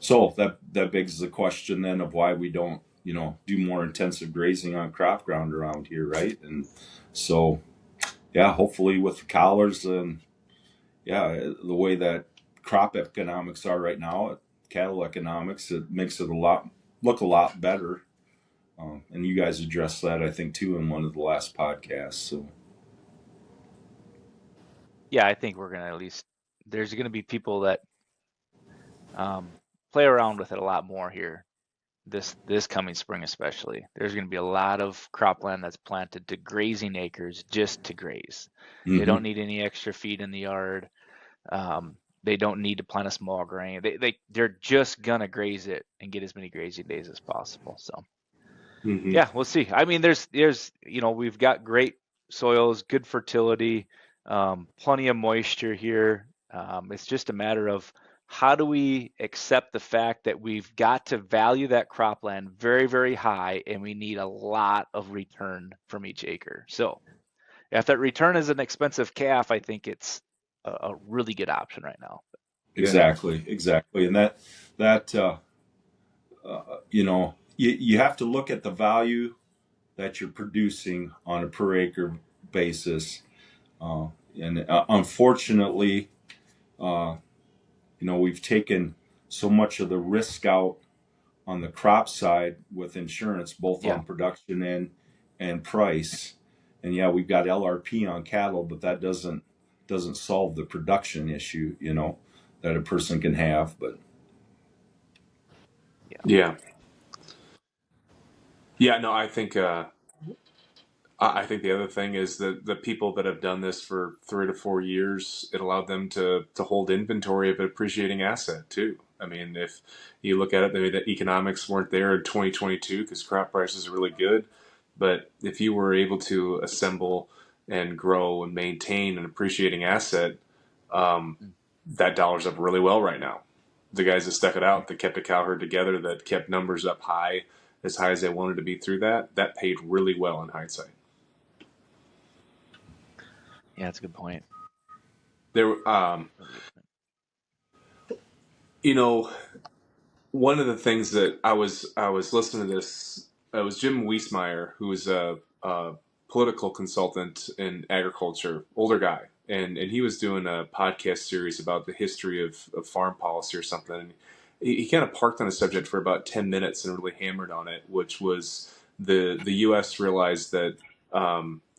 So that begs the question then of why we don't, do more intensive grazing on crop ground around here, right? And so, yeah, hopefully with the collars and yeah, the way that crop economics are right now, cattle economics, it makes it look a lot better. And you guys addressed that, I think, too, in one of the last podcasts. So Yeah, I think there's gonna be people that play around with it a lot more here this coming spring especially. There's going to be a lot of cropland that's planted to grazing acres just to graze. They mm-hmm. don't need any extra feed in the yard. They don't need to plant a small grain. They're just gonna graze it and get as many grazing days as possible. So Mm-hmm. yeah, we'll see. I mean, there's we've got great soils, good fertility, plenty of moisture here. It's just a matter of how do we accept the fact that we've got to value that cropland very, very high, and we need a lot of return from each acre. So if that return is an expensive calf, I think it's a really good option right now. Exactly, and that you have to look at the value that you're producing on a per acre basis, and unfortunately, we've taken so much of the risk out on the crop side with insurance, both Yeah. on production and price. And yeah, we've got LRP on cattle, but that doesn't solve the production issue, that a person can have. But Yeah. No, I think the other thing is that the people that have done this for 3 to 4 years, it allowed them to hold inventory of an appreciating asset too. I mean, if you look at it, maybe the economics weren't there in 2022 because crop prices are really good. But if you were able to assemble and grow and maintain an appreciating asset, that dollar's up really well right now. The guys that stuck it out, that kept a cow herd together, that kept numbers up high as they wanted to be through that paid really well in hindsight. Yeah, that's a good point. There, you know, one of the things that I was listening to this. It was Jim Wiesmeyer, who was a political consultant in agriculture, older guy, and he was doing a podcast series about the history of farm policy or something. And he kind of parked on a subject for about 10 minutes and really hammered on it, which was the U.S. realized that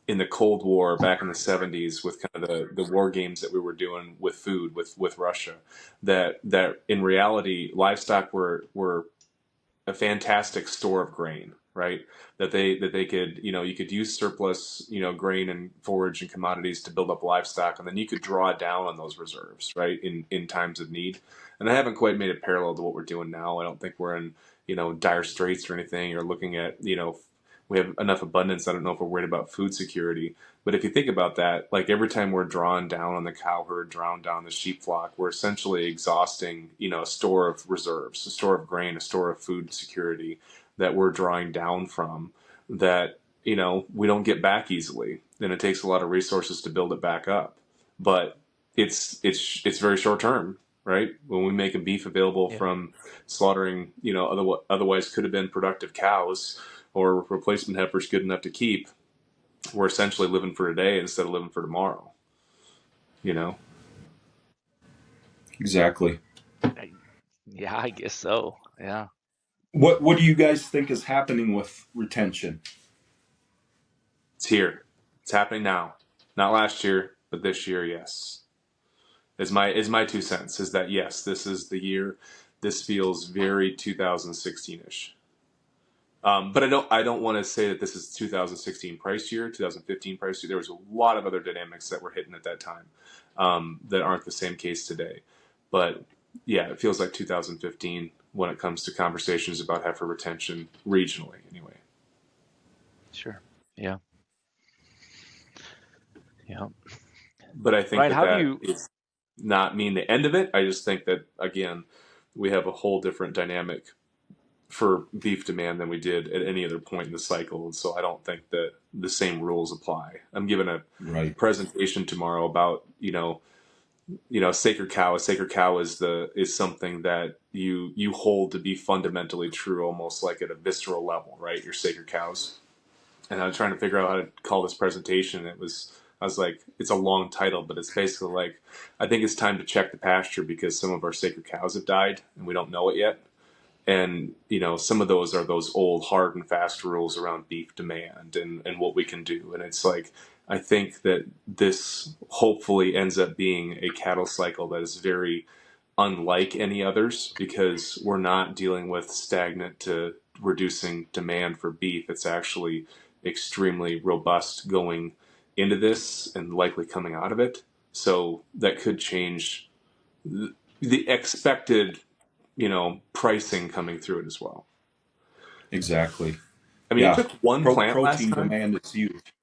in the Cold War back in the 70s, with kind of the war games that we were doing with food with Russia, that in reality livestock were a fantastic store of grain, right? That they could, you could use surplus, grain and forage and commodities to build up livestock, and then you could draw down on those reserves, right, in times of need. And I haven't quite made it parallel to what we're doing now. I don't think we're in, dire straits or anything, or looking at, we have enough abundance. I don't know if we're worried about food security. But if you think about that, like every time we're drawing down on the cow herd, drawing down the sheep flock, we're essentially exhausting, a store of reserves, a store of grain, a store of food security that we're drawing down from that, we don't get back easily. And it takes a lot of resources to build it back up. But it's very short term, right? When we make a beef available from slaughtering, otherwise could have been productive cows or replacement heifers good enough to keep, we're essentially living for today instead of living for tomorrow. Exactly. Yeah, I guess so. Yeah. What do you guys think is happening with retention? It's here. It's happening now. Not last year, but this year, yes. Is my 2 cents, is that yes, this is the year. This feels very 2016-ish. But I don't want to say that this is 2016 price year, 2015 price year. There was a lot of other dynamics that were hitting at that time that aren't the same case today. But yeah, it feels like 2015 when it comes to conversations about heifer retention regionally, anyway. Sure. Yeah. Yeah. But I think Ryan, how do that you? is not mean the end of it. I just think that, again, we have a whole different dynamic for beef demand than we did at any other point in the cycle. And so I don't think that the same rules apply. I'm giving a presentation tomorrow about, sacred cow. A sacred cow is something that you hold to be fundamentally true, almost like at a visceral level, right? Your sacred cows. And I was trying to figure out how to call this presentation. I was like, it's a long title, but it's basically like, I think it's time to check the pasture because some of our sacred cows have died and we don't know it yet. And, some of those are those old hard and fast rules around beef demand and what we can do. And it's like, I think that this hopefully ends up being a cattle cycle that is very unlike any others because we're not dealing with stagnant to reducing demand for beef. It's actually extremely robust going into this and likely coming out of it. So that could change the expected pricing coming through it as well. Exactly. I mean, it took one plant last protein time. demand is huge.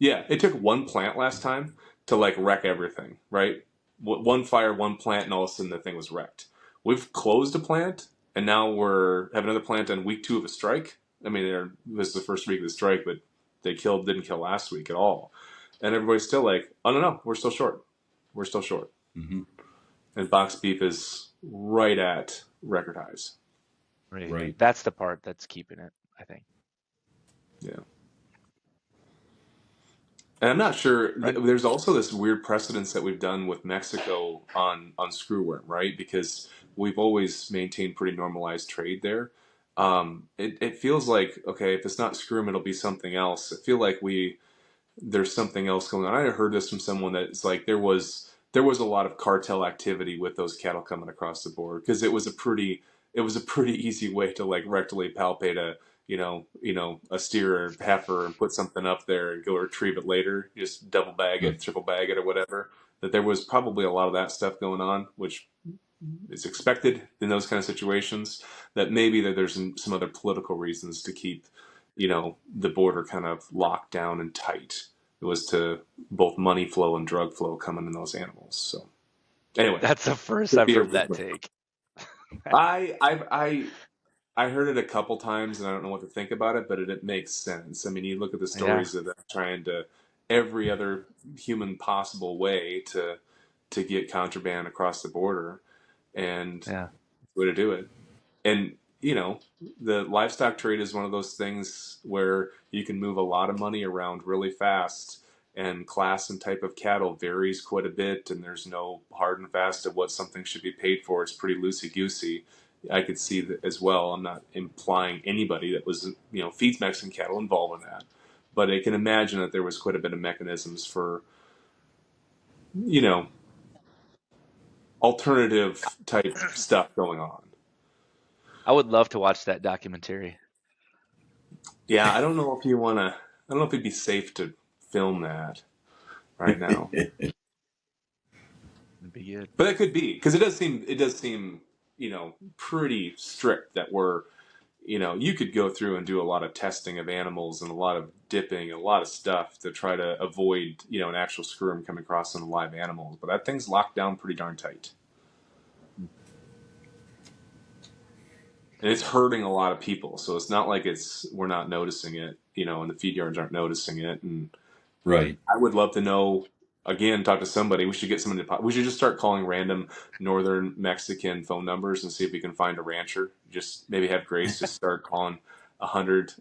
Yeah. It took one plant last time to wreck everything, right? One fire, one plant, and all of a sudden the thing was wrecked. We've closed a plant, and now we're have another plant on week 2 of a strike. I mean, it was the first week of the strike, but they didn't kill last week at all. And everybody's still like, oh, no, we're still short. We're still short. Mm-hmm. And box beef is right at record highs. Right. That's the part that's keeping it, I think. Yeah. And I'm not sure. There's also this weird precedence that we've done with Mexico on screwworm, right? Because we've always maintained pretty normalized trade there. It feels like, okay, if it's not screwworm, it'll be something else. I feel like there's something else going on. I heard this from someone that it's like there was a lot of cartel activity with those cattle coming across the board because it was a pretty easy way to rectally palpate a steer or heifer and put something up there and go retrieve it later, just double bag it, triple bag it, or whatever. That there was probably a lot of that stuff going on, which is expected in those kind of situations. That maybe that there's some other political reasons to keep, the border kind of locked down and tight. It was to both money flow and drug flow coming in those animals. So, Anyway, That's the first could I've be a heard that rumor. take. I heard it a couple times, and I don't know what to think about it, but it makes sense. I mean, you look at the Yeah, stories of them trying to every other human possible way to get contraband across the border, and yeah. way to do it. And the livestock trade is one of those things where you can move a lot of money around really fast, and class and type of cattle varies quite a bit, and there's no hard and fast of what something should be paid for. It's pretty loosey goosey. I could see that as well. I'm not implying anybody that was feeds Mexican cattle involved in that, but I can imagine that there was quite a bit of mechanisms for you know alternative type stuff going on. I would love to watch that documentary. Yeah, I don't know if you want to. I don't know if it'd be safe to film that right now, It'd be good. but it could be because it does seem pretty strict that we're you could go through and do a lot of testing of animals and a lot of dipping and a lot of stuff to try to avoid an actual screw coming across on the live animals, but that thing's locked down pretty darn tight. And it's hurting a lot of people, so it's not like we're not noticing it, and the feed yards aren't noticing it. And Right. I would love to know. Again, talk to somebody. We should get somebody. We should just start calling random northern Mexican phone numbers and see if we can find a rancher. Just maybe have Grace just start calling 100,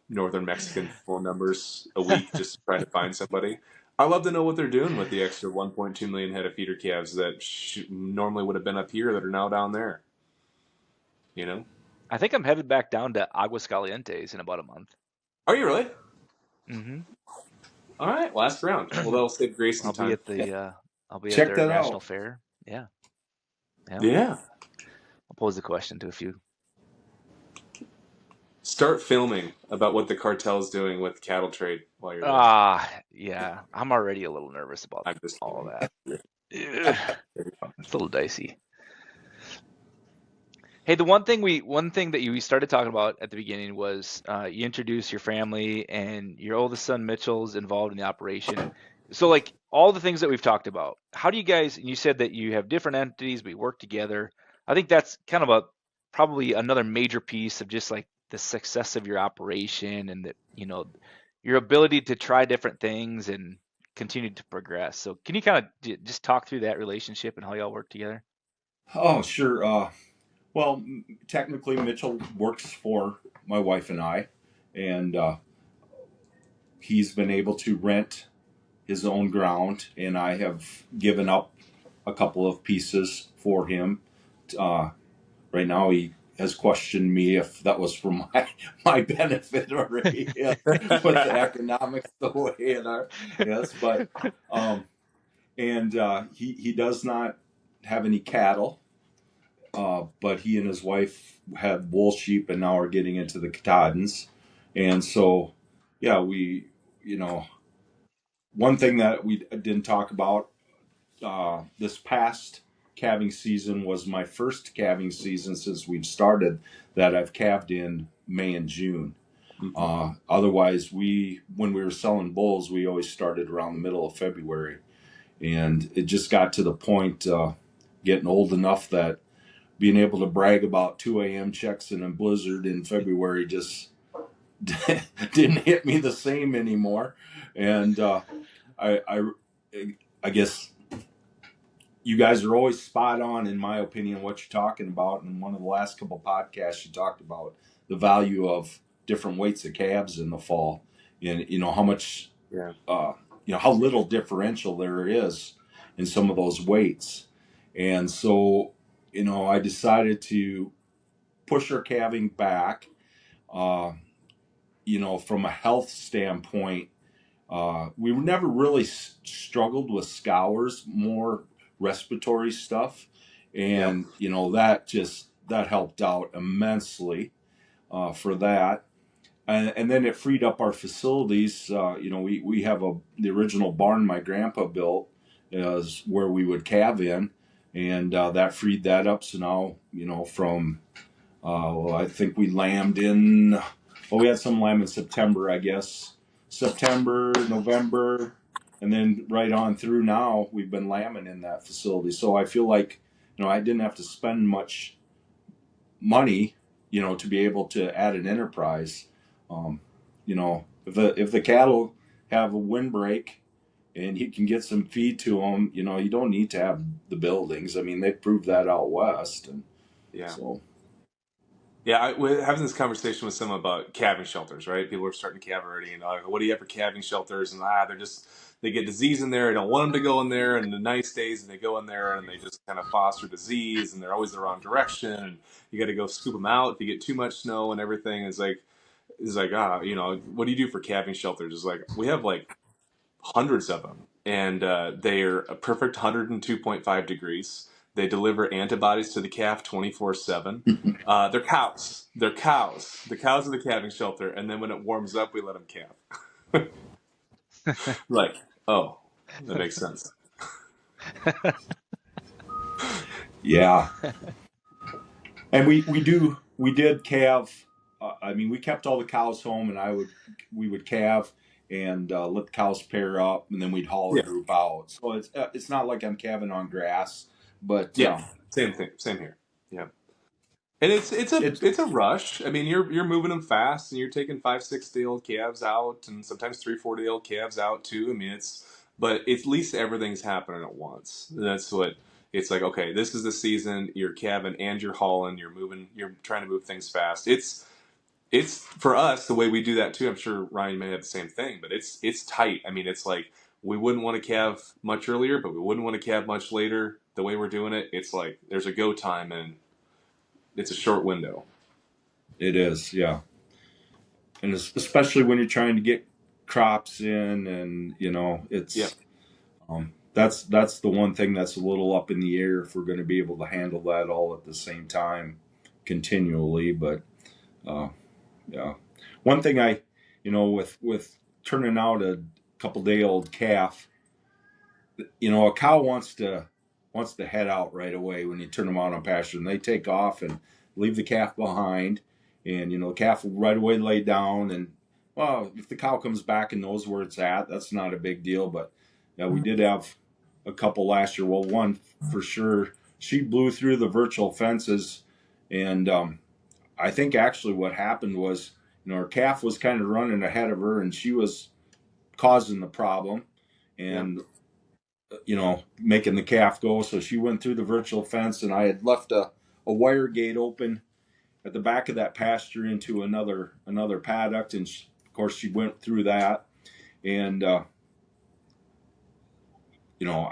northern Mexican phone numbers a week, just to try to find somebody. I'd love to know what they're doing with the extra 1.2 million head of feeder calves that normally would have been up here that are now down there. I think I'm headed back down to Aguascalientes in about a month. Are you really? Mm-hmm. All right, last round. Well, that'll save Grace some I'll be time. at the I'll be at Check their that national out. fair. Yeah, yeah. Yeah. I'll pose the question to a few. Start filming about what the cartel is doing with cattle trade while you're there. Yeah. I'm already a little nervous about I'm just all of kidding. that. Ugh, it's a little dicey. Hey, the one thing that we started talking about at the beginning was you introduced your family and your oldest son Mitchell's involved in the operation. So like all the things that we've talked about, how do you guys, and you said that you have different entities, but you work together. I think that's kind of probably another major piece of just like the success of your operation and that, your ability to try different things and continue to progress. So can you kind of just talk through that relationship and how y'all work together? Oh, sure. Well, technically, Mitchell works for my wife and I, and he's been able to rent his own ground, and I have given up a couple of pieces for him. Uh, right now, he has questioned me if that was for my benefit or with the economics the way it are. Yes, but and he does not have any cattle. But he and his wife had wool sheep and now are getting into the Katahdins. And so, yeah, one thing that we didn't talk about this past calving season was my first calving season since we've started that I've calved in May and June. Otherwise, when we were selling bulls, we always started around the middle of February. And it just got to the point getting old enough that being able to brag about 2 a.m. checks in a blizzard in February just didn't hit me the same anymore. And I guess you guys are always spot on, in my opinion, what you're talking about. And one of the last couple of podcasts, you talked about the value of different weights of calves in the fall, and how much, Yeah. how little differential there is in some of those weights. And so, I decided to push our calving back. From a health standpoint, we never really struggled with scours, more respiratory stuff, and that helped out immensely for that. And then it freed up our facilities. We have the original barn my grandpa built is where we would calve in, and that freed that up. So now, from I think we lambed in. Well, we had some lamb in September, I guess. September, November, and then right on through now, we've been lambing in that facility. So I feel like, I didn't have to spend much money, to be able to add an enterprise. If the cattle have a windbreak and you can get some feed to them, you don't need to have the buildings. I mean, they've proved that out west, and Yeah. so. Yeah, we're having this conversation with someone about calving shelters, right? People are starting to calve already, and what do you have for calving shelters? And they get disease in there. I don't want them to go in there. And the nice days, and they go in there and they just kind of foster disease, and they're always the wrong direction. And you got to go scoop them out if you get too much snow and everything. It's like, what do you do for calving shelters? It's like we have like hundreds of them, and they're a perfect 102.5 degrees. They deliver antibodies to the calf 24/7. They're cows. They're cows. The cows are the calving shelter, and then when it warms up, we let them calve. Like, oh, that makes sense. Yeah, and we did calve. I mean, we kept all the cows home, and we would calve and let the cows pair up, and then we'd haul the Yeah, group out. So it's not like I'm calving on grass, but yeah, same thing, same here. Yeah. And it it's a rush. I mean, you're moving them fast, and you're taking 5, 6 day old calves out, and sometimes 3, 4 day old calves out too. I mean, but at least everything's happening at once. And that's what it's like. Okay, this is the season. You're calving and you're hauling. You're moving. You're trying to move things fast. It's for us the way we do that too. I'm sure Ryan may have the same thing, but it's tight. I mean, it's like we wouldn't want to calve much earlier, but we wouldn't want to calve much later. The way we're doing it, it's like there's a go time and it's a short window. it is, yeah, and especially when you're trying to get crops in, and Yeah. that's the one thing that's a little up in the air if we're going to be able to handle that all at the same time continually. But uh, yeah, one thing with turning out a couple day old calf, a cow wants to head out right away when you turn them out on pasture, and they take off and leave the calf behind, and the calf will right away lay down, and well, if the cow comes back and knows where it's at, that's not a big deal. But yeah, we did have a couple last year. Well, one for sure, she blew through the virtual fences, and I think actually what happened was, her calf was kind of running ahead of her, and she was causing the problem, Yeah. and making the calf go. So she went through the virtual fence, and I had left a wire gate open at the back of that pasture into another paddock, and of course she went through that, and I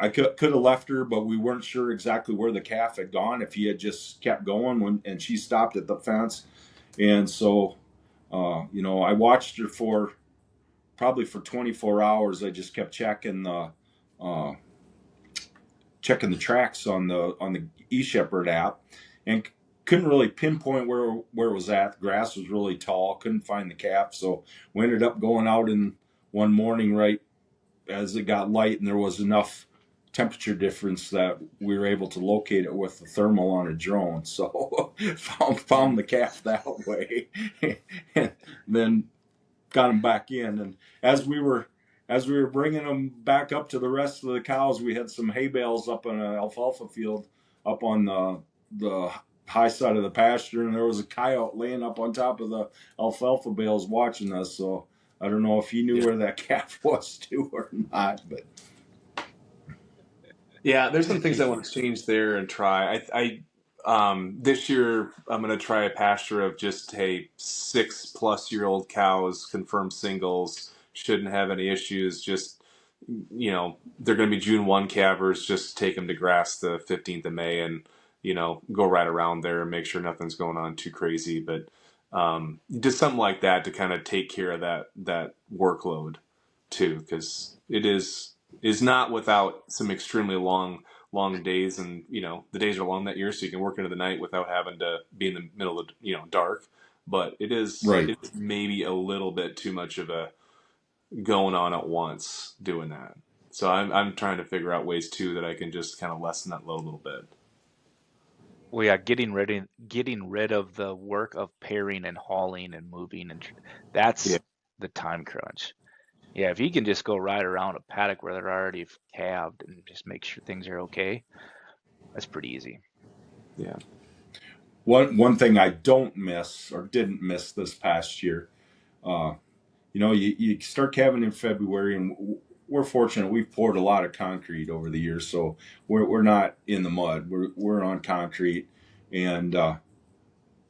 could have left her, but we weren't sure exactly where the calf had gone. If he had just kept going and she stopped at the fence, and so I watched her for probably for 24 hours. I just kept uh, checking the tracks on the eShepherd app, and couldn't really pinpoint where it was at. The grass was really tall, couldn't find the calf, so we ended up going out in one morning right as it got light, and there was enough temperature difference that we were able to locate it with the thermal on a drone. So found the calf that way, and then got them back in. And as we were bringing them back up to the rest of the cows, we had some hay bales up on an alfalfa field up on the high side of the pasture, and there was a coyote laying up on top of the alfalfa bales watching us. So I don't know if he knew Yeah. where that calf was too or not, but Yeah, there's some things I want to change there and try. This year I'm going to try a pasture of just 6+ year old cows, confirmed singles, shouldn't have any issues. Just they're going to be June 1 calvers. Just take them to grass the 15th of May and go right around there and make sure nothing's going on too crazy. But just something like that to kind of take care of that workload too, because it is not without some extremely long days, and the days are long that year, so you can work into the night without having to be in the middle of dark. But right. it's maybe a little bit too much of a going on at once doing that. So I'm trying to figure out ways too that I can just kind of lessen that load a little bit. Well, yeah, getting rid of the work of pairing and hauling and moving, and that's Yeah. the time crunch. Yeah, if you can just go right around a paddock where they're already calved and just make sure things are okay, that's pretty easy. Yeah. One thing I don't miss or didn't miss this past year, uh, you start calving in February, and we're fortunate. We've poured a lot of concrete over the years, so we're not in the mud. We're on concrete, and but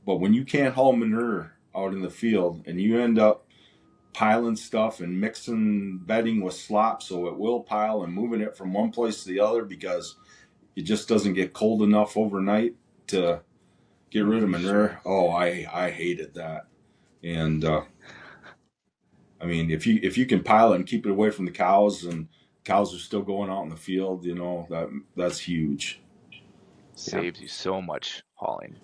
when you can't haul manure out in the field, and you end up piling stuff and mixing bedding with slop, so it will pile, and moving it from one place to the other because it just doesn't get cold enough overnight to get rid of manure. Oh, I hated that, and I mean, if you can pile it and keep it away from the cows, and cows are still going out in the field, that's huge. Saves you so much hauling.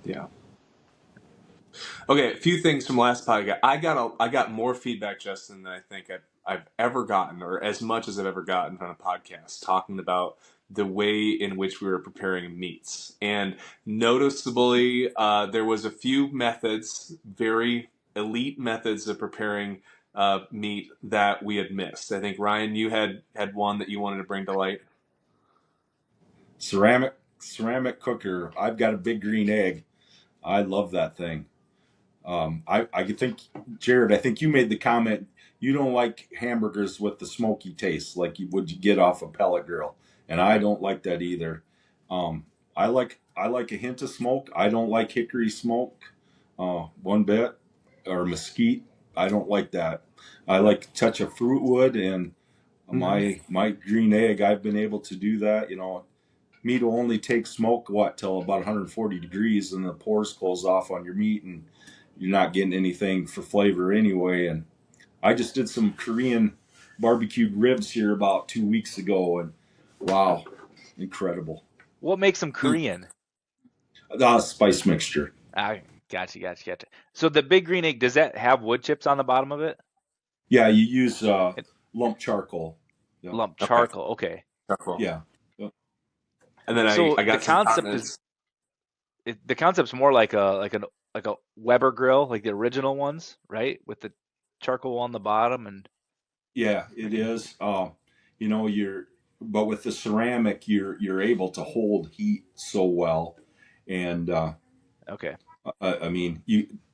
Yeah. Okay, a few things from last podcast. I got more feedback, Justin, than I think I've ever gotten, or as much as I've ever gotten on a podcast, talking about the way in which we were preparing meats. And noticeably, there was a few methods, very elite methods of preparing meat that we had missed. I think Ryan, you had one that you wanted to bring to light. Ceramic cooker. I've got a big green egg. I love that thing. I think, Jared, I think you made the comment you don't like hamburgers with the smoky taste like you would you get off a pellet grill, and I don't like that either. I like a hint of smoke. I don't like hickory smoke, one bit, or mesquite. I don't like that. I like a touch of fruit wood, and my green egg. I've been able to do that. Meat will only take smoke till about 140 degrees, and the pores close off on your meat, and you're not getting anything for flavor anyway. And I just did some Korean barbecued ribs here about 2 weeks ago, and wow, incredible. What makes them Korean? Spice mixture. Gotcha. So the big green egg, does that have wood chips on the bottom of it? Yeah, you use It, lump charcoal. Yeah. lump Okay. charcoal. Okay. Cool. Yeah. And then So I got some comments. The concept's more like a Weber grill, like the original ones, right? With the charcoal on the bottom and Yeah, it is. But with the ceramic, you're able to hold heat so well, and okay. I mean,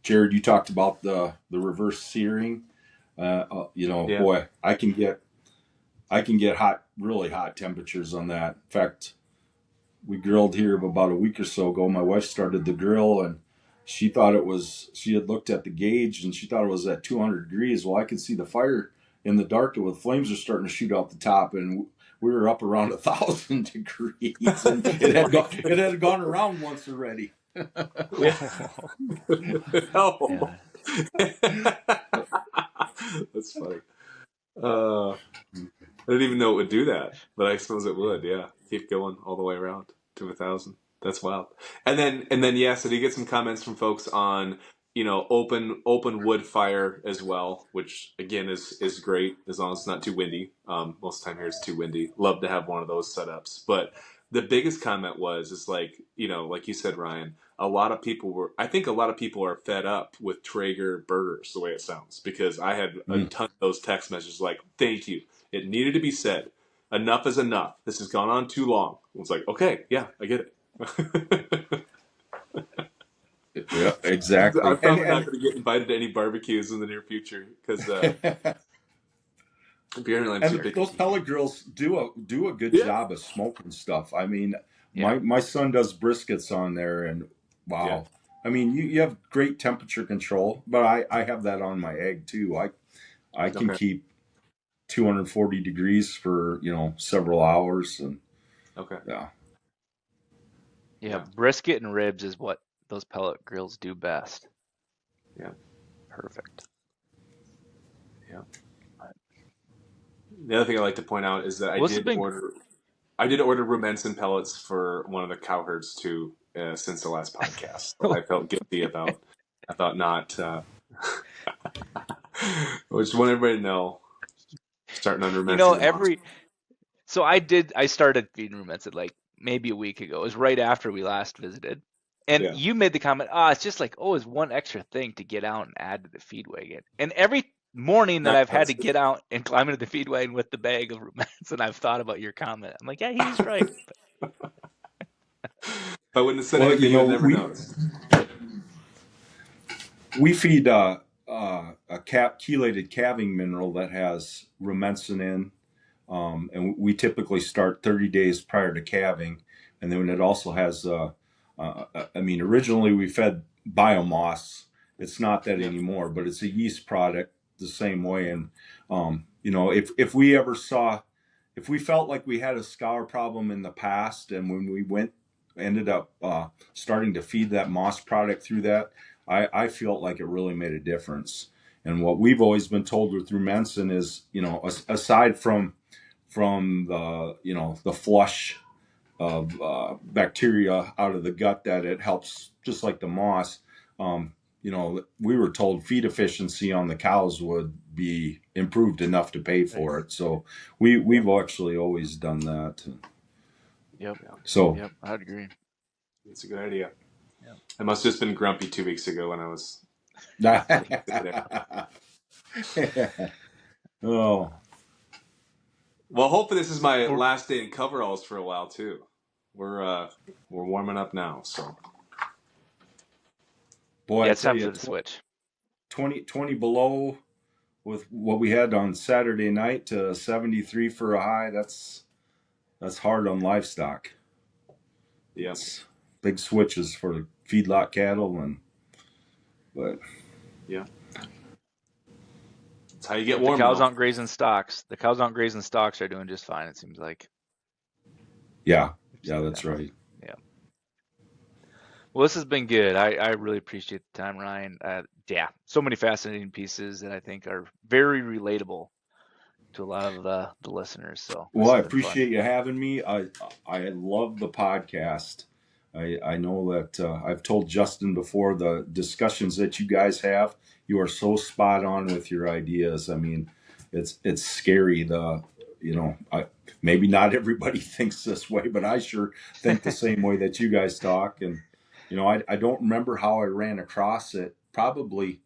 Jared, you talked about the reverse searing. Yeah. Boy, I can get really hot temperatures on that. In fact, we grilled here about a week or so ago. My wife started the grill, and she had looked at the gauge, and she thought it was at 200 degrees. Well, I could see the fire in the dark, and the flames are starting to shoot out the top, and we were up around 1,000 degrees, and it had gone around once already. Oh. That's funny. I didn't even know it would do that, but I suppose it would. Yeah, keep going all the way around to 1,000. That's wild. And then yeah. So do you get some comments from folks on open wood fire as well, which again is great as long as it's not too windy. Most of the time here it's too windy. Love to have one of those setups. But the biggest comment is like like you said, Ryan. I think a lot of people are fed up with Traeger burgers the way it sounds, because I had a ton of those text messages like, thank you. It needed to be said. Enough is enough. This has gone on too long. It's like, okay, yeah, I get it. Yeah, exactly. I'm probably not going to get invited to any barbecues in the near future because apparently I'm too big. Those pellet grills do a good job of smoking stuff. I mean, my son does briskets on there, and wow. Yeah. I mean, you have great temperature control, but I have that on my egg too. I can keep 240 degrees for several hours, and yeah, brisket and ribs is what those pellet grills do best. Yeah, perfect. Yeah. The other thing I like to point out is that I did order Rumensin pellets for one of the cow herds too since the last podcast. So I felt guilty about not. I just want everybody to know. Starting on Rumensin. So I started feeding Rumensin like maybe a week ago. It was right after we last visited. And you made the comment, it's just like, it's one extra thing to get out and add to the feed wagon. And morning that I've had to That's- get out and climb into the feed wagon with the bag of ruminants, and I've thought about your comment. I'm like, yeah, he's right. If I wouldn't have said Well, anything, you would never noticed. We feed a chelated calving mineral that has rumensin in, and we typically start 30 days prior to calving. And then it also has, originally we fed biomoss. It's not that anymore, but it's a yeast product the same way. And, if we felt like we had a scour problem in the past, and when we ended up starting to feed that moss product through that, I felt like it really made a difference. And what we've always been told with rumensin is, aside from the flush of bacteria out of the gut, that it helps, just like the moss. We were told feed efficiency on the cows would be improved enough to pay for it. So we've actually always done that. Yep. So Yep, I'd agree. It's a good idea. Yeah. I must have just been grumpy 2 weeks ago when I was. Oh. Well, hopefully this is my last day in coveralls for a while too. We're warming up now, so. Boy, Yeah, I it's tell time you, for the switch. 20 below with what we had on Saturday night to 73 for a high. That's hard on livestock. Yes. Big switches for the feedlot cattle, but yeah. That's how you get The warm. cows though. aren't grazing stocks. The cows aren't grazing stocks are doing just fine, it seems like. yeah, that's right. Yeah. Well, this has been good. I really appreciate the time, Ryan. Yeah, so many fascinating pieces that I think are very relatable to a lot of the listeners. So Well, I appreciate you having me. I love the podcast. I know that I've told Justin before, the discussions that you guys have, you are so spot on with your ideas. I mean, it's scary. Maybe not everybody thinks this way, but I sure think the same way that you guys talk. And I don't remember how I ran across it. Probably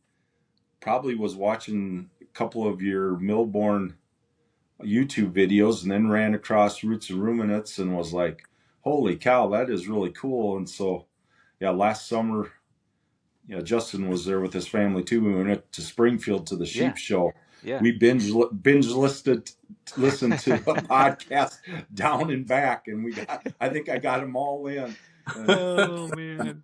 was watching a couple of your Millborn YouTube videos, and then ran across Roots and Ruminants and was like, holy cow, that is really cool. And so, last summer, Justin was there with his family too. We went up to Springfield to the sheep show. Yeah. We listened to a podcast down and back, and I think I got them all in. Oh man.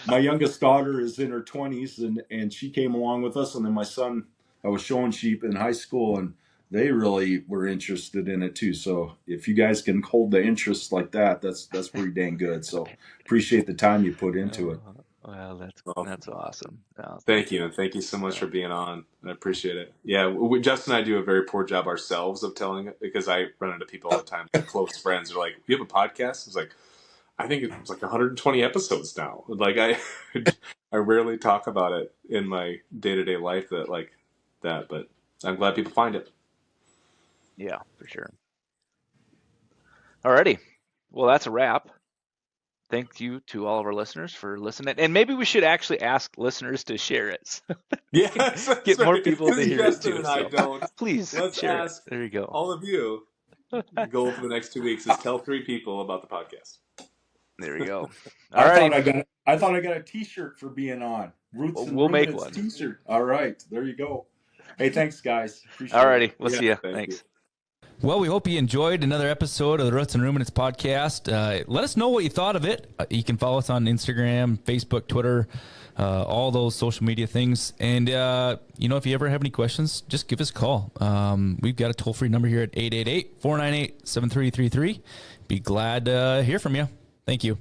My youngest daughter is in her 20s, and she came along with us. And then my son, I was showing sheep in high school, and they really were interested in it too. So if you guys can hold the interest like that, that's pretty dang good. So appreciate the time you put into it. Well, that's awesome. Thank you, and thank you so much for being on. I appreciate it. Yeah, Justin and I do a very poor job ourselves of telling it, because I run into people all the time, close friends, are like, "You have a podcast?" It's like, I think it's like 120 episodes now. Like I rarely talk about it in my day-to-day life but I'm glad people find it. Yeah, for sure. Alrighty. Well, that's a wrap. Thank you to all of our listeners for listening. And maybe we should actually ask listeners to share it. Yes, Get more people to hear it Justin too. and I So don't. please Let's share ask it. There you go. all of you. The goal for the next 2 weeks is tell 3 people about the podcast. There we go. I thought I got a T-shirt for being on. Roots and we'll make Ruminants one. T-shirt. All right, there you go. Hey, thanks, guys. Appreciate Alrighty, it. we'll see you. Thanks. You. Well, we hope you enjoyed another episode of the Roots and Ruminants podcast. Let us know what you thought of it. You can follow us on Instagram, Facebook, Twitter, all those social media things. And, if you ever have any questions, just give us a call. We've got a toll-free number here at 888-498-7333. Be glad to hear from you. Thank you.